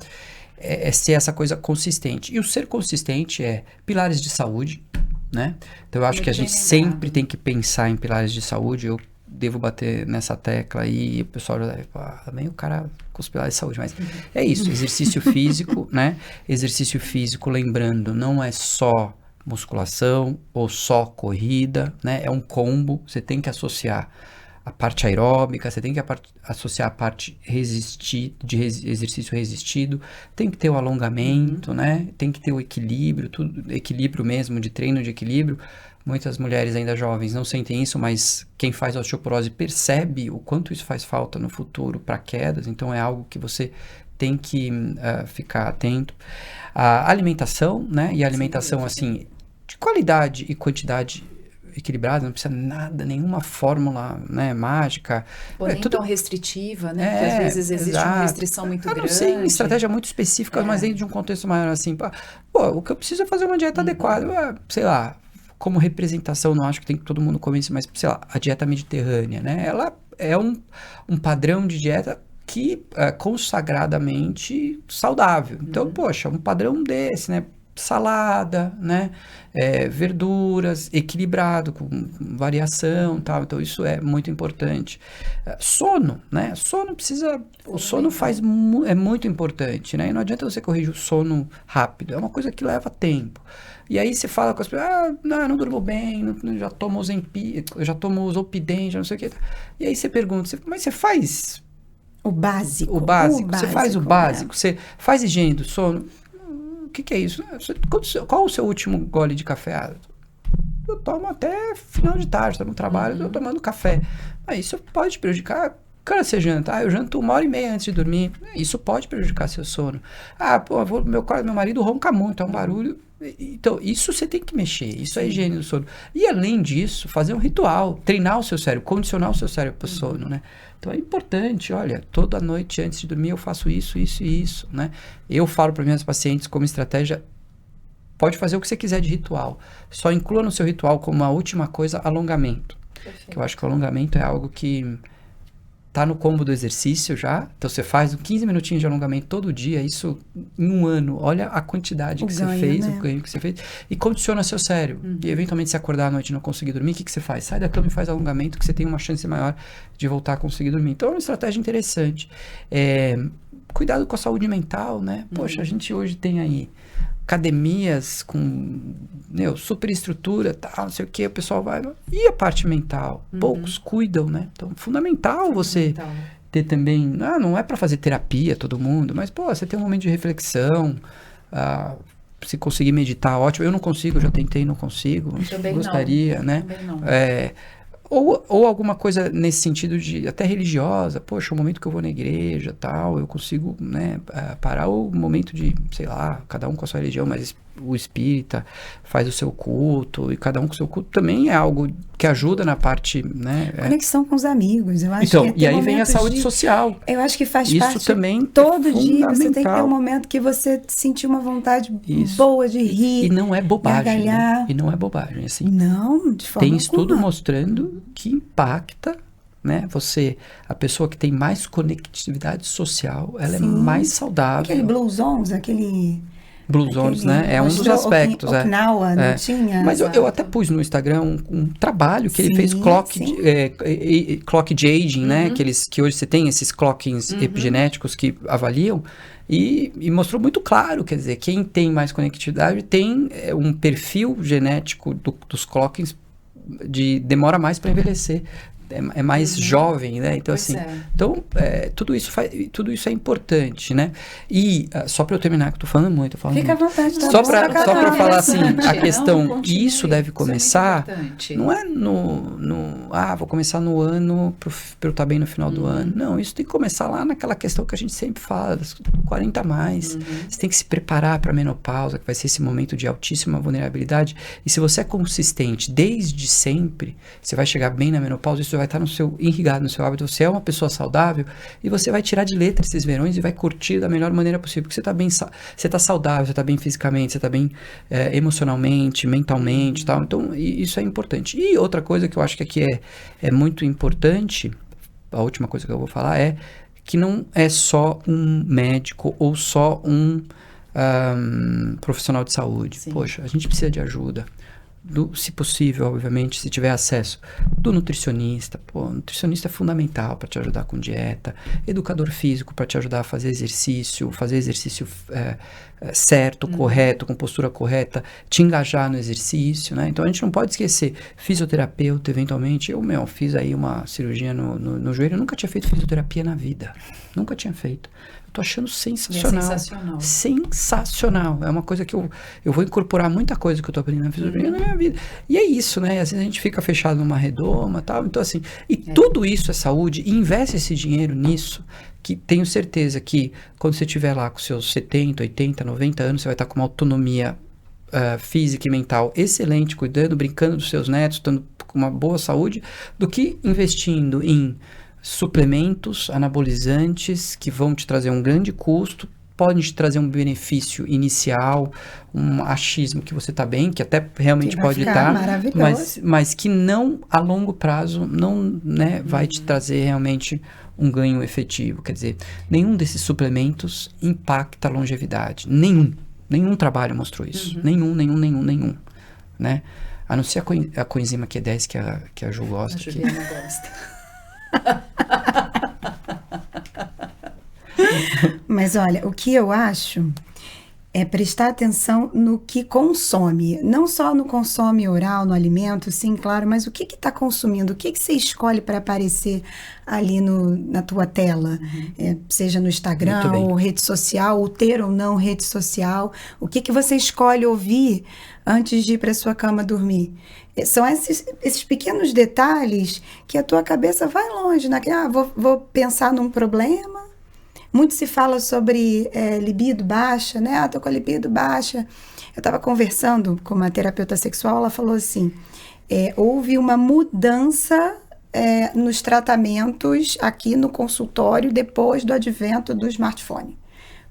É ser essa coisa consistente. E o ser consistente é pilares de saúde, né? Então eu acho que a gente sempre tem que pensar em pilares de saúde. Eu devo bater nessa tecla aí, o pessoal já deve falar, também o cara com os pilares de saúde, mas é isso, exercício físico, né? Exercício físico, lembrando, não é só musculação ou só corrida, né? É um combo, você tem que associar a parte aeróbica, você tem que associar a parte de exercício resistido, tem que ter o alongamento, né? Tem que ter o equilíbrio, equilíbrio mesmo, de treino de equilíbrio. Muitas mulheres ainda jovens não sentem isso, mas quem faz osteoporose percebe o quanto isso faz falta no futuro para quedas, então é algo que você tem que ficar atento. A alimentação, né? E a alimentação, assim, de qualidade e quantidade equilibrada, não precisa nenhuma fórmula, né, mágica. Ou nem tão restritiva, né? Porque às vezes existe uma restrição muito grande. Não sei, estratégia muito específica, mas dentro de um contexto maior, assim, o que eu preciso é fazer uma dieta adequada, sei lá, como representação, não acho que tem que todo mundo comer isso, mas, sei lá, a dieta mediterrânea, né? Ela é um padrão de dieta que é consagradamente saudável. Então, poxa, um padrão desse, né? Salada, né? Verduras, equilibrado, com variação, tal. Então, isso é muito importante. Sono, né? O sono é muito importante, né? E não adianta você corrigir o sono rápido. É uma coisa que leva tempo. E aí você fala com as pessoas, não durmo bem, já tomo Zolpidem, já não sei o que. E aí você pergunta, mas você faz... O básico. Você faz o básico, você faz higiene do sono. O que é isso? Qual o seu último gole de café? Eu tomo até final de tarde, estou no trabalho, estou tomando café. Isso pode prejudicar Que hora você janta? Eu janto 1h30 antes de dormir. Isso pode prejudicar seu sono. Meu marido ronca muito, é um barulho. Então, isso você tem que mexer. Isso é higiene do sono. E, além disso, fazer um ritual. Treinar o seu cérebro, condicionar o seu cérebro para o sono, né? Então, é importante. Olha, toda noite antes de dormir eu faço isso, isso e isso, né? Eu falo para minhas pacientes como estratégia, pode fazer o que você quiser de ritual. Só inclua no seu ritual como uma última coisa, alongamento. Perfeito. Que eu acho que o alongamento é algo que tá no combo do exercício já. Então, você faz 15 minutinhos de alongamento todo dia, isso em um ano. Olha a quantidade que você fez, o ganho que você fez. E condiciona seu cérebro. E, eventualmente, se acordar à noite e não conseguir dormir, o que você faz? Sai da cama e faz alongamento, que você tem uma chance maior de voltar a conseguir dormir. Então, é uma estratégia interessante. Cuidado com a saúde mental, né? Poxa, a gente hoje tem aí academias com superestrutura, tal, não sei o que, o pessoal vai... E a parte mental? Poucos cuidam, né? Então, fundamental você ter também... não é para fazer terapia todo mundo, mas, você tem um momento de reflexão, se conseguir meditar, ótimo. Eu não consigo, já tentei, não consigo. Também gostaria, né? Também não. Ou alguma coisa nesse sentido de até religiosa, poxa, o momento que eu vou na igreja, tal, eu consigo, né, parar o momento de, sei lá, cada um com a sua religião, mas o espírita faz o seu culto, e cada um com o seu culto também é algo que ajuda na parte, né? Conexão com os amigos, eu acho então, que e aí vem a saúde social. Eu acho que faz isso parte também todo é dia, você tem que ter um momento que você sentir uma vontade boa de rir. E não é bobagem, né? E não é bobagem, assim. Não, de forma Tem estudo alguma. Mostrando que impacta, né? A pessoa que tem mais conectividade social, ela é mais saudável. Aquele Blue Zones, Blue Zones, né? É um dos aspectos. Okinawa, não tinha? Mas eu até pus no Instagram um trabalho que ele fez clock de aging, né? Que hoje você tem esses clockings epigenéticos que avaliam. E mostrou muito claro, quer dizer, quem tem mais conectividade tem um perfil genético dos clockings demora mais para envelhecer. É mais jovem, né? Então, tudo isso é importante, né? E, só para eu terminar, que eu tô falando muito, Fica à vontade. Só para falar assim, a questão, e isso deve começar, não é vou começar no ano, para eu estar bem no final do ano. Não, isso tem que começar lá naquela questão que a gente sempre fala, das 40 a mais. Você tem que se preparar para a menopausa, que vai ser esse momento de altíssima vulnerabilidade. E se você é consistente desde sempre, você vai chegar bem na menopausa, isso vai estar irrigado no seu hábito. Você é uma pessoa saudável e você vai tirar de letra esses verões e vai curtir da melhor maneira possível, porque você está bem, você está saudável, você está bem fisicamente, você está bem emocionalmente, mentalmente, tal. Então, isso é importante. E outra coisa que eu acho que aqui é muito importante, a última coisa que eu vou falar é que não é só um médico ou só um profissional de saúde. Sim. Poxa, a gente precisa de ajuda. Se possível, obviamente, se tiver acesso, do nutricionista. Nutricionista é fundamental para te ajudar com dieta, educador físico para te ajudar a fazer exercício certo, correto, com postura correta, te engajar no exercício, né? Então, a gente não pode esquecer, fisioterapeuta, eventualmente, eu fiz aí uma cirurgia no joelho, eu nunca tinha feito fisioterapia na vida, nunca tinha feito. Tô achando sensacional. É sensacional. Sensacional. É uma coisa que eu vou incorporar muita coisa que eu tô aprendendo na fisioterapia na minha vida. E é isso, né? Às vezes a gente fica fechado numa redoma e tal. Então, assim, tudo isso é saúde. E investe esse dinheiro nisso, que tenho certeza que quando você estiver lá com seus 70, 80, 90 anos, você vai estar com uma autonomia física e mental excelente, cuidando, brincando dos seus netos, estando com uma boa saúde, do que investindo em suplementos anabolizantes que vão te trazer um grande custo, podem te trazer um benefício inicial, um achismo que você está bem, que até realmente pode estar, mas que não, a longo prazo, não, né, vai te trazer realmente um ganho efetivo. Quer dizer, nenhum desses suplementos impacta a longevidade. Nenhum trabalho mostrou isso. Nenhum, né? A não ser a coenzima Q10 que a Ju gosta. A Juliana gosta. Mas olha, o que eu acho é prestar atenção no que consome. Não só no consome oral, no alimento, sim, claro, mas o que está consumindo, o que você escolhe para aparecer ali na tua tela, seja no Instagram ou rede social, ou ter ou não rede social, o que você escolhe ouvir antes de ir para sua cama dormir. São esses pequenos detalhes que a tua cabeça vai longe, né? Vou pensar num problema. Muito se fala sobre libido baixa, né? Tô com a libido baixa. Eu estava conversando com uma terapeuta sexual, ela falou assim, houve uma mudança nos tratamentos aqui no consultório depois do advento do smartphone.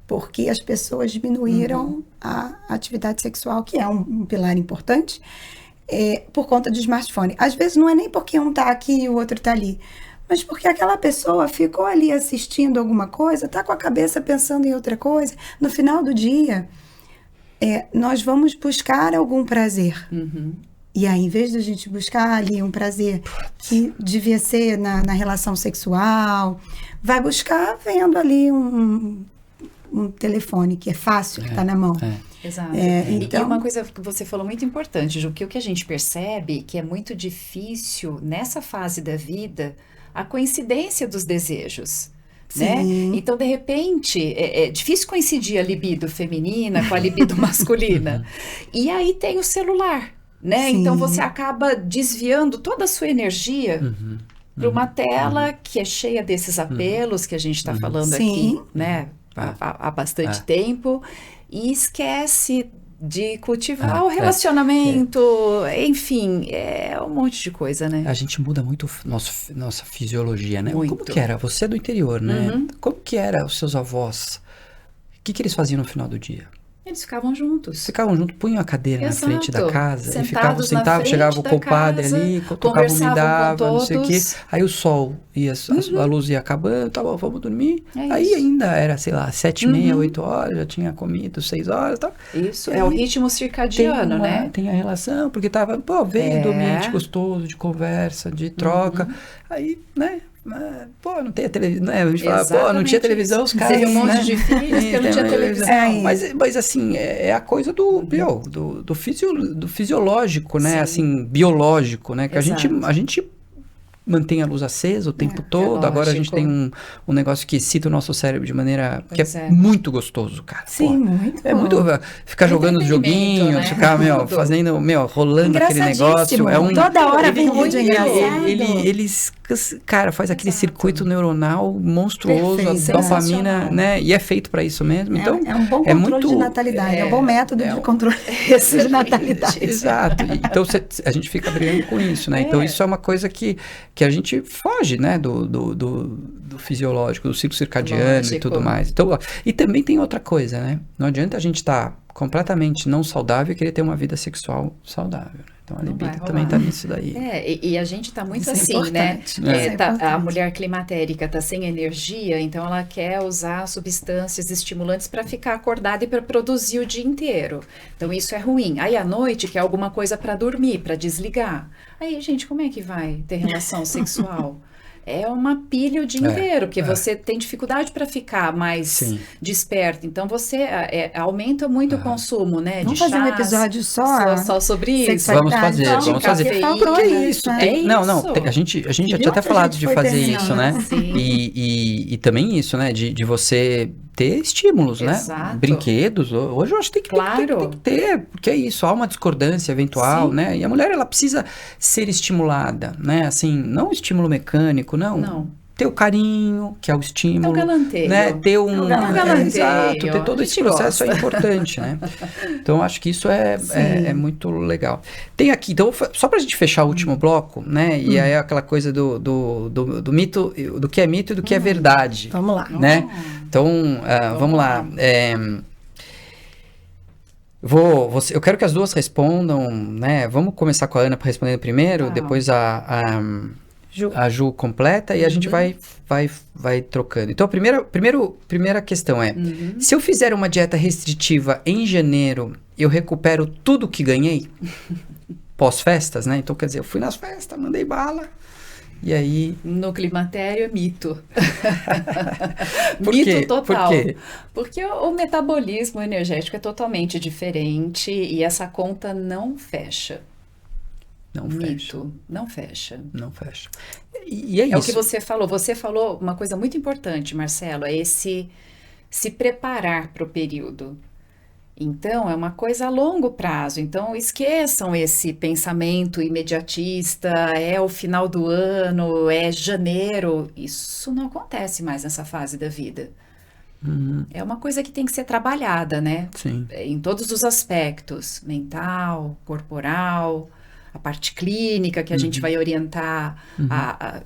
Porque as pessoas diminuíram a atividade sexual, que é um pilar importante, por conta do smartphone. Às vezes não é nem porque um tá aqui e o outro tá ali, mas porque aquela pessoa ficou ali assistindo alguma coisa, tá com a cabeça pensando em outra coisa. No final do dia, nós vamos buscar algum prazer. E aí, em vez de a gente buscar ali um prazer que devia ser na relação sexual, vai buscar vendo ali um telefone, que é fácil, que está na mão. Exato. Então... E uma coisa que você falou muito importante, Ju, que o que a gente percebe que é muito difícil nessa fase da vida a coincidência dos desejos. Né? Então, de repente, é difícil coincidir a libido feminina com a libido masculina. E aí tem o celular, né? Então, você acaba desviando toda a sua energia para uma tela que é cheia desses apelos que a gente está falando aqui, né? Há bastante tempo, e esquece de cultivar o relacionamento, enfim, é um monte de coisa, né? A gente muda muito nossa fisiologia, né? Muito. Como que era? Você é do interior, né? Como que era os seus avós? O que eles faziam no final do dia? Eles ficavam juntos. Ficavam juntos, punham a cadeira na frente da casa e ficavam Sentados sentados, chegava o compadre ali, tocava um dava, não sei o quê. Aí o sol ia, a luz ia acabando, tá bom, vamos dormir. Aí ainda era, sei lá, 7h30, 8 horas, já tinha comido 6 horas e tal. Isso, é o ritmo circadiano, né? Tem a relação, porque tava, veio do ambiente gostoso, de conversa, de troca. Aí, né? Não tem a televisão, né? A gente fala, não tinha televisão, os caras... Teve um monte de filhos que não tinha televisão. Mas assim, é a coisa do fisiológico, né? Assim, biológico, né? Que a gente mantém a luz acesa o tempo todo. Agora a gente tem um negócio que excita o nosso cérebro de maneira que é muito gostoso, cara. Sim, muito bom. É muito... Ficar jogando os joguinhos, né? Ficar, fazendo, rolando aquele negócio. Toda hora vem vídeo engraçado. Eles, cara, faz aquele circuito neuronal monstruoso, a dopamina, né? E é feito para isso mesmo. Então, é um bom controle de natalidade. É um bom método de controle de natalidade. Exato. Então, a gente fica brigando com isso, né? Então, isso é uma coisa que a gente foge, né, do fisiológico, do ciclo circadiano e tudo mais. Então, e também tem outra coisa, né? Não adianta a gente estar completamente não saudável e querer ter uma vida sexual saudável. Né? Então, a libido também tá nisso daí. E a gente tá muito assim, né? A mulher climatérica tá sem energia, então ela quer usar substâncias estimulantes para ficar acordada e para produzir o dia inteiro. Então, isso é ruim. Aí, à noite, quer alguma coisa para dormir, para desligar. Aí, gente, como é que vai ter relação sexual? É uma pilha o dia inteiro, porque você tem dificuldade para ficar mais desperto. Então, você aumenta muito o consumo, né? Vamos fazer um episódio só sobre isso? Vamos fazer. Isso. Não, a gente já tinha até falado de fazer isso, né? E também isso, né? De você ter estímulos, né? Brinquedos. Hoje eu acho que tem que ter, porque é isso, há uma discordância eventual, né? E a mulher, ela precisa ser estimulada, né? Assim, não estímulo mecânico, não. Ter o carinho, que é o estímulo. Ter o galanteio. Né? Ter um galanteio. Exato, ter todo esse processo é importante, né? Então, acho que isso é muito legal. Tem aqui, então, só pra gente fechar o último bloco, né? E aí é aquela coisa do mito, do que é mito e do que é verdade. Vamos lá. Né? Então, vamos lá. Eu quero que as duas respondam, né? Vamos começar com a Ana respondendo primeiro, depois a Ju completa e a gente vai trocando. Então, a primeira questão é, se eu fizer uma dieta restritiva em janeiro, eu recupero tudo que ganhei? Pós-festas, né? Então, quer dizer, eu fui nas festas, mandei bala, E aí... No climatério é mito. Por Mito quê? total. Por quê? Porque o metabolismo energético é totalmente diferente e essa conta não fecha. Não fecha. Mito, não fecha. Não fecha. E é É isso. o que você falou. Você falou uma coisa muito importante, Marcelo, é esse se preparar para o período. Então, é uma coisa a longo prazo. Então, esqueçam esse pensamento imediatista, é o final do ano, é janeiro. Isso não acontece mais nessa fase da vida. É uma coisa que tem que ser trabalhada, né? Sim. Em todos os aspectos, mental, corporal, a parte clínica que a gente vai orientar a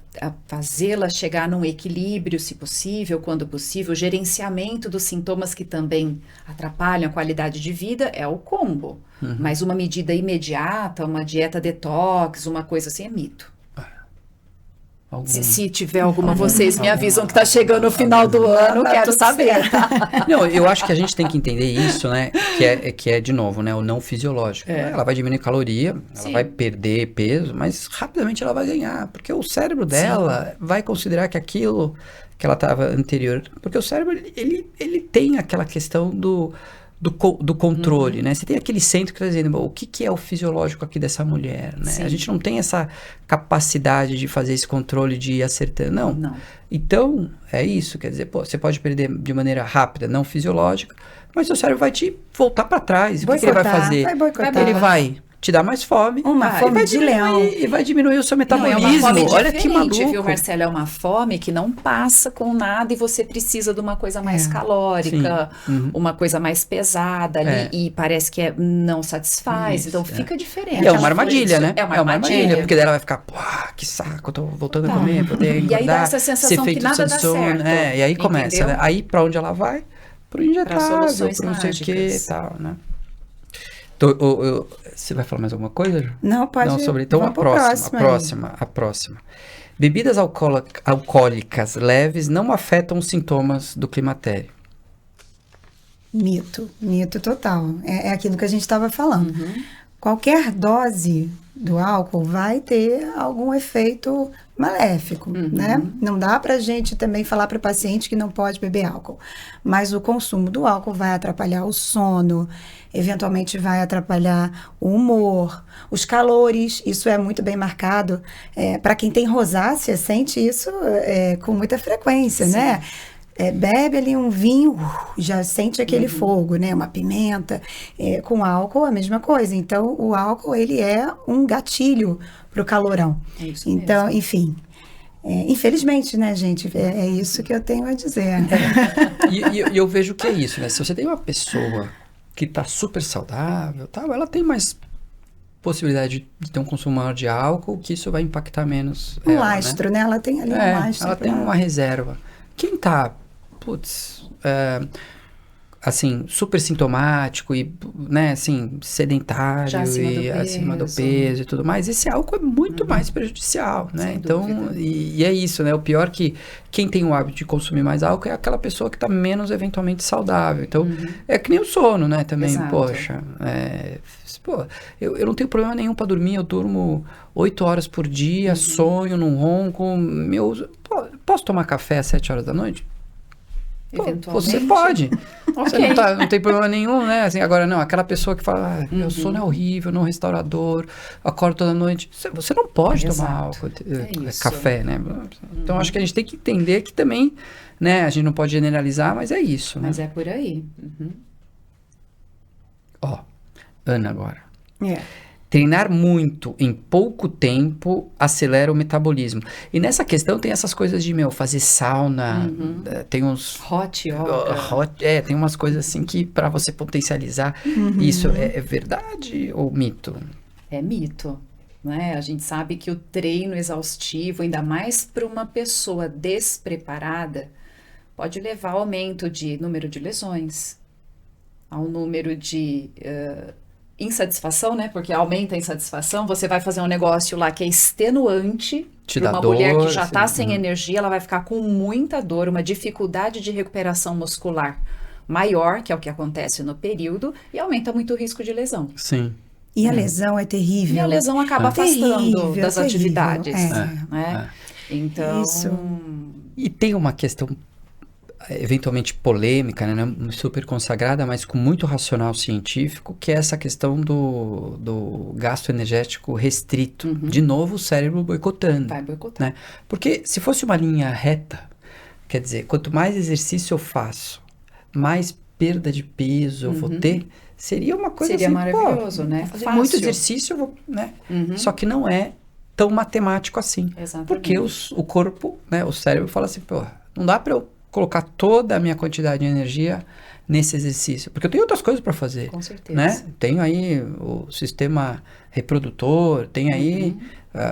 fazê-la chegar num equilíbrio, se possível, quando possível. O gerenciamento dos sintomas que também atrapalham a qualidade de vida é o combo. Mas uma medida imediata, uma dieta detox, uma coisa assim é mito. Se tiver alguma, vocês me avisam que está chegando o final do ano, quero saber. Não, eu acho que a gente tem que entender isso, né? Que é de novo, né? O não fisiológico. Ela vai diminuir caloria, ela vai perder peso, mas rapidamente ela vai ganhar, porque o cérebro dela vai considerar que aquilo que ela estava anterior, porque o cérebro ele tem aquela questão do controle, né? Você tem aquele centro que está dizendo, o que é o fisiológico aqui dessa mulher, né? Sim. A gente não tem essa capacidade de fazer esse controle de ir acertando, não. Então, é isso, quer dizer, pô, você pode perder de maneira rápida, não fisiológica, mas seu cérebro vai te voltar para trás. O que ele vai fazer? Vai boicotar. Ele vai te dar mais fome. Uma fome de leão. E vai diminuir o seu Não, metabolismo. é uma fome Olha que diferente, maluco. viu, Marcelo? É uma fome que não passa com nada e você precisa de uma coisa mais calórica, uma coisa mais pesada ali, e parece que não satisfaz, então fica diferente. E é uma armadilha, né? É uma armadilha. Porque daí ela vai ficar, pô, que saco, eu tô voltando a comer, poder engordar, E aí dá essa sensação que nada dá certo. E aí começa, entendeu? né? Aí pra onde ela vai? Pro injetável, soluções pro não sei o que e mágicas. tal, né? Você vai falar mais alguma coisa? Não, pode. Não, sobre... Então, Vamos pro a próxima. Bebidas alcoólicas leves não afetam os sintomas do climatério. Mito total. É aquilo que a gente estava falando. Qualquer dose do álcool vai ter algum efeito maléfico, né? Não dá pra gente também falar para o paciente que não pode beber álcool. Mas o consumo do álcool vai atrapalhar o sono, eventualmente vai atrapalhar o humor, os calores. Isso é muito bem marcado. Para quem tem rosácea, sente isso com muita frequência, né? Bebe ali um vinho, já sente aquele fogo, né? Uma pimenta. Com álcool, a mesma coisa. Então, o álcool, ele é um gatilho pro calorão. É isso então, mesmo. enfim. Infelizmente, né, gente? É isso que eu tenho a dizer. E eu vejo que é isso, né? Se você tem uma pessoa que tá super saudável, tal, ela tem mais possibilidade de ter um consumo maior de álcool, que isso vai impactar menos Um ela, lastro, né? Ela tem ali um lastro. Ela tem uma reserva. Quem tá, assim, super sintomático e, né, assim, sedentário Já e acima do peso e tudo mais, esse álcool é muito mais prejudicial, né? Sem Então, dúvida. e é isso, né? O pior que quem tem o hábito de consumir mais álcool é aquela pessoa que tá menos eventualmente saudável. Então, é que nem o sono, né? Também, Exato. poxa, eu não tenho problema nenhum para dormir, eu durmo 8 horas por dia, sonho, não ronco, posso tomar café às 7 horas da noite? Pô, Eventualmente. você pode. Você Ok. não tem problema nenhum, né? Assim, agora não, aquela pessoa que fala, meu sono é horrível, não restaurador, acordo toda noite. Você não pode tomar Exato. álcool, isso. café, né? Então acho que a gente tem que entender que também, né? A gente não pode generalizar, mas é isso, né? Mas é por aí. Ó, Ana agora. É. Treinar muito em pouco tempo acelera o metabolismo. E nessa questão tem essas coisas de, fazer sauna, tem uns... Hot yoga. Tem umas coisas assim que para você potencializar, isso é verdade ou mito? É mito, né? A gente sabe que o treino exaustivo, ainda mais para uma pessoa despreparada, pode levar ao aumento de número de lesões, ao número de insatisfação, né? Porque aumenta a insatisfação, você vai fazer um negócio lá que é extenuante para uma mulher que já está sem energia, ela vai ficar com muita dor, uma dificuldade de recuperação muscular maior, que é o que acontece no período, e aumenta muito o risco de lesão. Sim. E a lesão é terrível. E a lesão acaba afastando das atividades. É. Né? Então, Isso. E tem uma questão eventualmente polêmica, né, não super consagrada, mas com muito racional científico, que é essa questão do gasto energético restrito. De novo, o cérebro boicotando. vai boicotar. Né? Porque se fosse uma linha reta, quer dizer, quanto mais exercício eu faço, mais perda de peso eu vou ter, seria uma coisa Seria assim, maravilhoso, né? vou fazer Fácil. muito exercício, eu vou, né? Só que não é tão matemático assim. Exatamente. Porque o corpo, né, o cérebro fala assim, pô, não dá para eu colocar toda a minha quantidade de energia nesse exercício, porque eu tenho outras coisas para fazer. Com certeza. Né? Tenho aí o sistema reprodutor, tem aí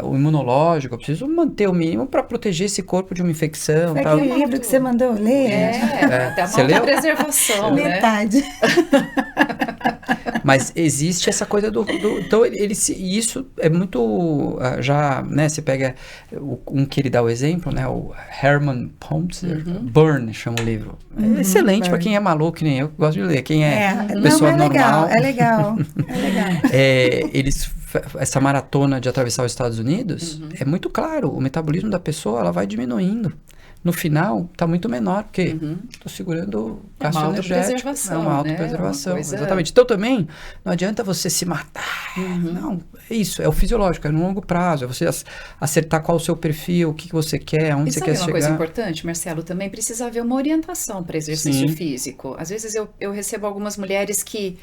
o imunológico, eu preciso manter o mínimo para proteger esse corpo de uma infecção. Foi Tal. aquele livro que você mandou ler? Até Você uma leu? preservação, né? Metade. Mas existe essa coisa então isso é muito já, né, você pega um que ele dá o exemplo, né, o Herman Pomser, Burn chama o livro, é excelente para quem é maluco que nem eu, que gosto de ler, quem é pessoa não, normal. É legal. Essa maratona de atravessar os Estados Unidos, é muito claro, o metabolismo da pessoa, ela vai diminuindo. No final, está muito menor, porque estou segurando o gasto energético. É uma autopreservação, né? Coisa... exatamente. Então, também, não adianta você se matar. Não, é isso, é o fisiológico, é no longo prazo, é você acertar qual o seu perfil, o que você quer, onde você quer chegar. E uma coisa importante, Marcelo, também precisa haver uma orientação para exercício físico. Às vezes eu recebo algumas mulheres que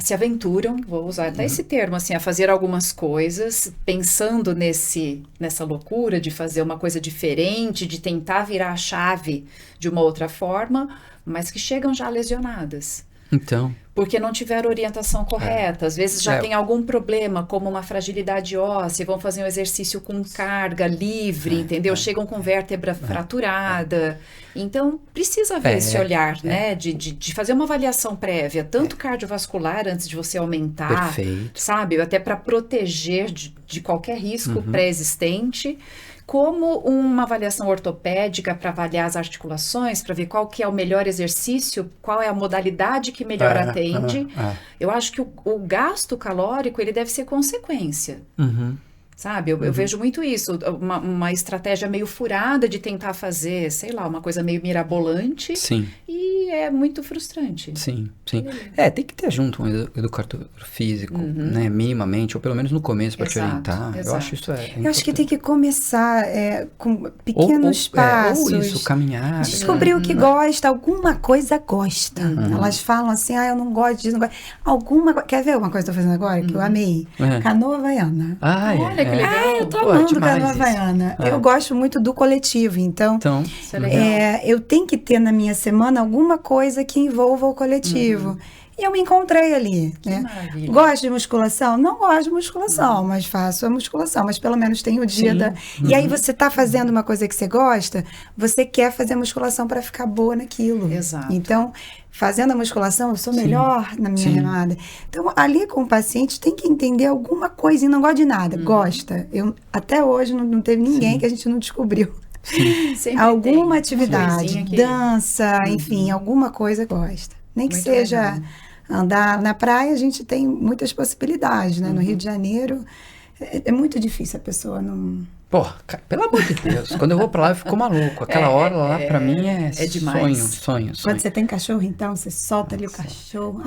se aventuram, vou usar até esse termo, assim, a fazer algumas coisas, pensando nessa loucura de fazer uma coisa diferente, de tentar virar a chave de uma outra forma, mas que chegam já lesionadas. Então... Porque não tiveram orientação correta. Às vezes já tem algum problema, como uma fragilidade óssea, vão fazer um exercício com carga livre, entendeu? Chegam com vértebra fraturada. Então, precisa haver esse olhar, né? De fazer uma avaliação prévia, tanto cardiovascular, antes de você aumentar, sabe? Até para proteger de qualquer risco pré-existente, como uma avaliação ortopédica para avaliar as articulações, para ver qual que é o melhor exercício, qual é a modalidade que melhor atende. Eu acho que o gasto calórico, ele deve ser consequência. Sabe? Eu vejo muito isso, uma estratégia meio furada de tentar fazer, sei lá, uma coisa meio mirabolante. Sim. E é muito frustrante. Sim. Tem que ter junto um educador físico, né, minimamente, ou pelo menos no começo para te orientar. Eu acho isso Eu acho que tem que começar com pequenos passos. Ou isso, caminhar. Descobrir o que gosta, alguma coisa gosta. Elas falam assim, eu não gosto disso, não gosto. Quer ver uma coisa que eu tô fazendo agora, que eu amei? Canoa havaiana. Olha que legal. Eu tô amando canoa havaiana. Eu gosto muito do coletivo, então isso é legal. Eu tenho que ter na minha semana alguma coisa que envolva o coletivo. E eu me encontrei ali, né? Maravilha. Gosto de musculação? Não gosto de musculação, mas faço a musculação. Mas pelo menos tem o dia da... E aí você tá fazendo uma coisa que você gosta, você quer fazer musculação para ficar boa naquilo. Exato. Então, fazendo a musculação, eu sou melhor na minha remada. Então, ali com o paciente, tem que entender alguma coisa e não gosta de nada. Gosta. Até hoje não teve ninguém que a gente não descobriu. Alguma atividade, dança, enfim, alguma coisa gosta. Nem que Muito seja... legal. Andar na praia, a gente tem muitas possibilidades, né? No Rio de Janeiro, é muito difícil a pessoa não... Pô, pelo amor de Deus, quando eu vou pra lá eu fico maluco. Aquela hora lá, pra mim, é demais. sonho. Quando você tem cachorro, então, você solta ali o cachorro.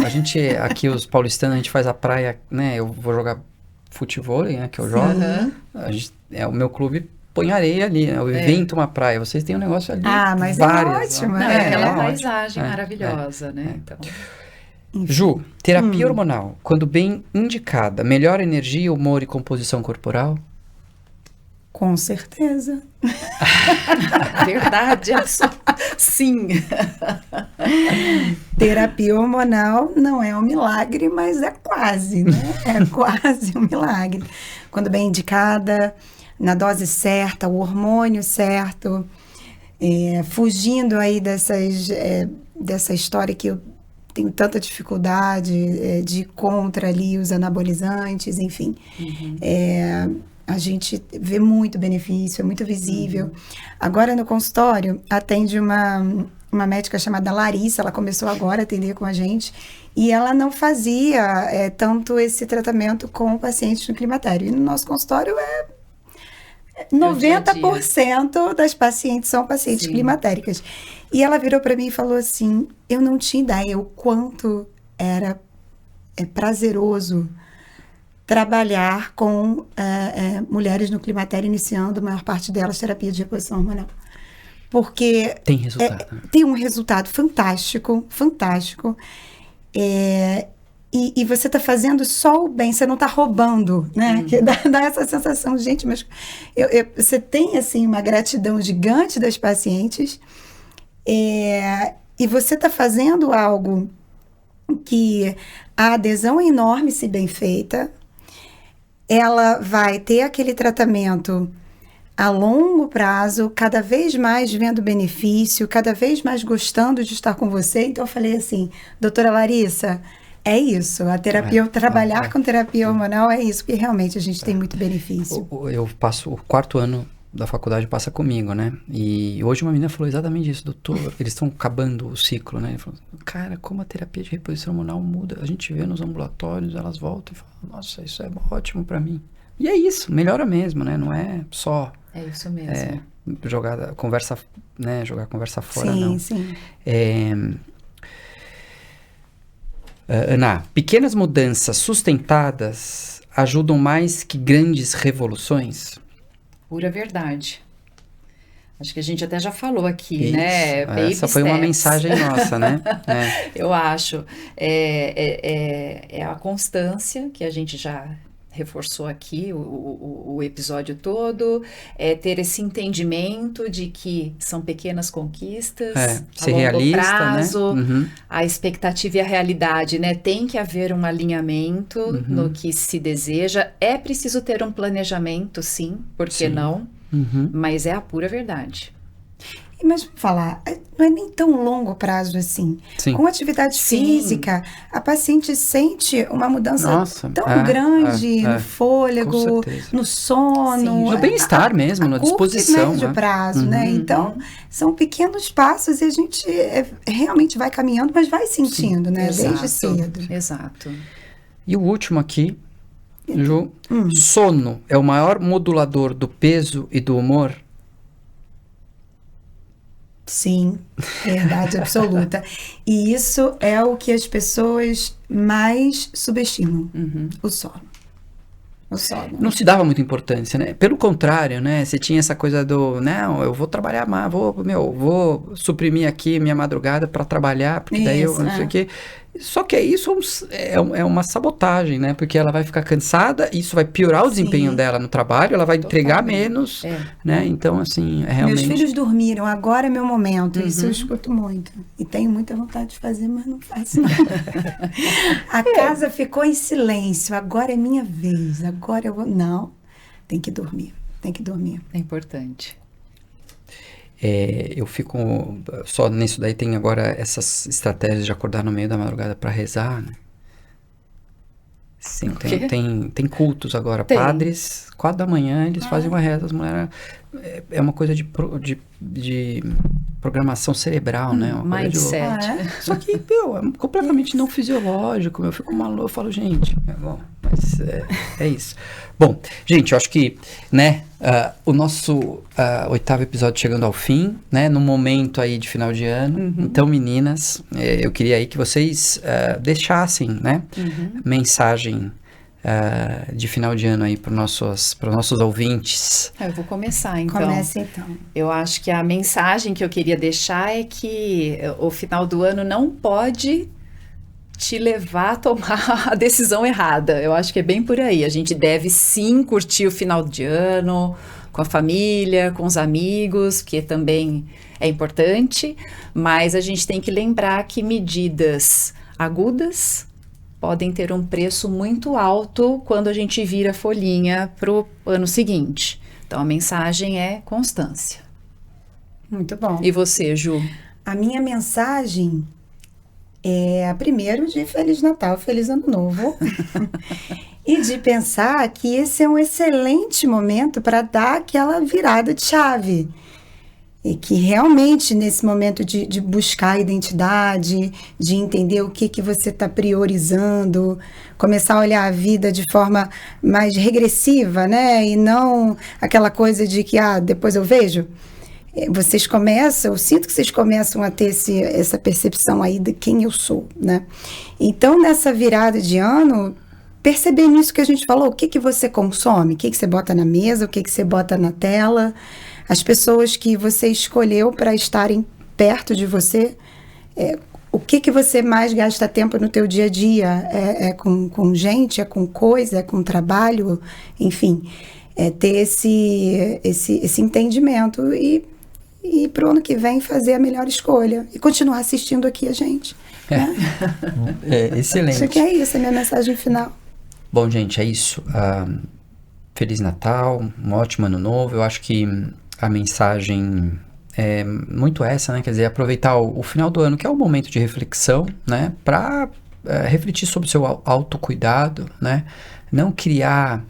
A gente, aqui os paulistanos, a gente faz a praia, né? Eu vou jogar futevôlei, né? Que eu jogo. O meu clube põe areia ali, né? Eu invento uma praia. Vocês têm um negócio ali. Mas várias, é ótimo. Não, aquela ótimo. paisagem maravilhosa, né? Então... Ju, terapia hormonal, quando bem indicada, melhora energia, humor e composição corporal? Com certeza. Verdade, sim. Terapia hormonal não é um milagre, mas é quase, né? É quase um milagre. Quando bem indicada, na dose certa, o hormônio certo, fugindo aí dessa história que eu tenho tanta dificuldade de ir contra ali os anabolizantes, enfim. A gente vê muito benefício, é muito visível. Agora no consultório atende uma médica chamada Larissa, ela começou agora a atender com a gente, e ela não fazia tanto esse tratamento com pacientes no climatério. E no nosso consultório 90% das pacientes são pacientes Sim. climatéricas. E ela virou para mim e falou assim, eu não tinha ideia o quanto era prazeroso trabalhar com mulheres no climatério, iniciando, a maior parte delas, terapia de reposição hormonal. Porque Tem resultado. Né? tem um resultado fantástico, fantástico. E você está fazendo só o bem, você não está roubando, né? Que dá essa sensação, gente, mas você tem, assim, uma gratidão gigante das pacientes e você está fazendo algo que a adesão é enorme se bem feita, ela vai ter aquele tratamento a longo prazo, cada vez mais vendo benefício, cada vez mais gostando de estar com você. Então eu falei assim, doutora Larissa, é isso, a terapia, trabalhar com terapia hormonal é isso, porque realmente a gente tem muito benefício. Eu passo o 4º ano da faculdade, passa comigo, né? E hoje uma menina falou exatamente isso, doutor, eles estão acabando o ciclo, né? Ele falou, cara, como a terapia de reposição hormonal muda, a gente vê nos ambulatórios, elas voltam e falam, nossa, isso é ótimo pra mim. E é isso, melhora mesmo, né? Não é só... É isso mesmo. Jogar conversa fora, sim, não. Sim. Ana, pequenas mudanças sustentadas ajudam mais que grandes revoluções? Pura verdade. Acho que a gente até já falou aqui, Isso. né? Baby Essa foi uma steps. mensagem nossa, né? Eu acho. É a constância que a gente já reforçou aqui o episódio todo, ter esse entendimento de que são pequenas conquistas, ser a longo realista, prazo, né? Uhum. a expectativa e a realidade, né? Tem que haver um alimento no que se deseja. É preciso ter um planejamento, sim, por que não? Uhum. Mas é a pura verdade. Mas vou falar, não é nem tão longo prazo assim. Sim. Com atividade física, a paciente sente uma mudança tão grande no fôlego, no sono. No bem-estar mesmo, na disposição. A médio prazo, né? Então, são pequenos passos e a gente realmente vai caminhando, mas vai sentindo, né? Desde cedo. Exato. E o último aqui, Ju, sono é o maior modulador do peso e do humor? Sim, verdade absoluta. E isso é o que as pessoas mais subestimam, o sono. O sono. Não se dava muita importância, né? Pelo contrário, né? Você tinha essa coisa do, não, eu vou trabalhar mais, vou suprimir aqui minha madrugada para trabalhar, porque daí eu não sei o quê. Só que isso é uma sabotagem, né? Porque ela vai ficar cansada, isso vai piorar o desempenho dela no trabalho, ela vai entregar menos, né? Então, assim, realmente... Meus filhos dormiram, agora é meu momento. Isso eu escuto muito. E tenho muita vontade de fazer, mas não faço não. A casa ficou em silêncio, agora é minha vez, agora eu vou... Não, tem que dormir. É importante. Eu fico só nisso daí, tem agora essas estratégias de acordar no meio da madrugada para rezar, né? Sim, tem cultos agora, padres, 4 da manhã, eles fazem uma reza, as mulheres... É uma coisa de programação cerebral, né? Uma mindset. Só que, é completamente não fisiológico, eu fico maluco, eu falo, gente, mas é isso. Bom, gente, eu acho que, né, o nosso 8º episódio chegando ao fim, né, no momento aí de final de ano. Então, meninas, eu queria aí que vocês deixassem, né, mensagem de final de ano aí para os nossos ouvintes. Eu vou começar, então. Comece, então. Eu acho que a mensagem que eu queria deixar é que o final do ano não pode te levar a tomar a decisão errada. Eu acho que é bem por aí. A gente deve sim curtir o final de ano com a família, com os amigos, que também é importante, mas a gente tem que lembrar que medidas agudas podem ter um preço muito alto quando a gente vira a folhinha para o ano seguinte. Então, a mensagem é constância. Muito bom. E você, Ju? A minha mensagem é, primeiro, de Feliz Natal, Feliz Ano Novo. E de pensar que esse é um excelente momento para dar aquela virada de chave. E que realmente nesse momento de buscar a identidade, de entender o que você está priorizando, começar a olhar a vida de forma mais regressiva, né? E não aquela coisa de que, depois eu vejo. Vocês começam, eu sinto que vocês começam a ter essa percepção aí de quem eu sou, né? Então, nessa virada de ano, perceber nisso que a gente falou, o que você consome, o que você bota na mesa, o que você bota na tela, as pessoas que você escolheu para estarem perto de você, o que você mais gasta tempo no teu dia a dia, com gente, é com coisa, é com trabalho, enfim, ter esse entendimento e para o ano que vem fazer a melhor escolha e continuar assistindo aqui a gente. Né? Excelente. Acho que é isso, a minha mensagem final. Bom, gente, é isso. Feliz Natal, um ótimo ano novo. Eu acho que a mensagem é muito essa, né? Quer dizer, aproveitar o final do ano, que é um momento de reflexão, né? Para refletir sobre o seu autocuidado, né? Não criar,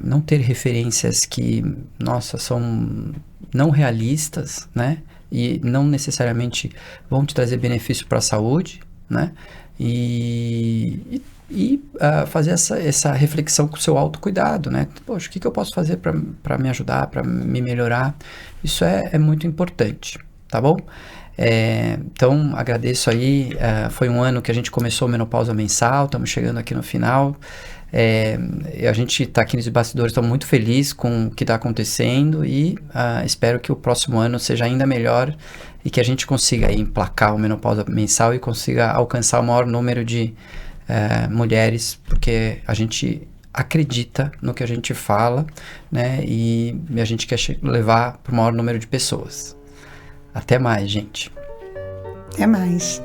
não ter referências que, nossa, são não realistas, né? E não necessariamente vão te trazer benefício para a saúde, né? E fazer essa reflexão com o seu autocuidado, né? Poxa, o que eu posso fazer para me ajudar, para me melhorar? Isso é muito importante, tá bom? Então, agradeço aí. Foi um ano que a gente começou o Menopausa Mensal, estamos chegando aqui no final. A gente está aqui nos bastidores, estamos muito felizes com o que está acontecendo e espero que o próximo ano seja ainda melhor e que a gente consiga aí emplacar o Menopausa Mensal e consiga alcançar o maior número de mulheres, porque a gente acredita no que a gente fala, né? E a gente quer levar para o maior número de pessoas. Até mais, gente. Até mais.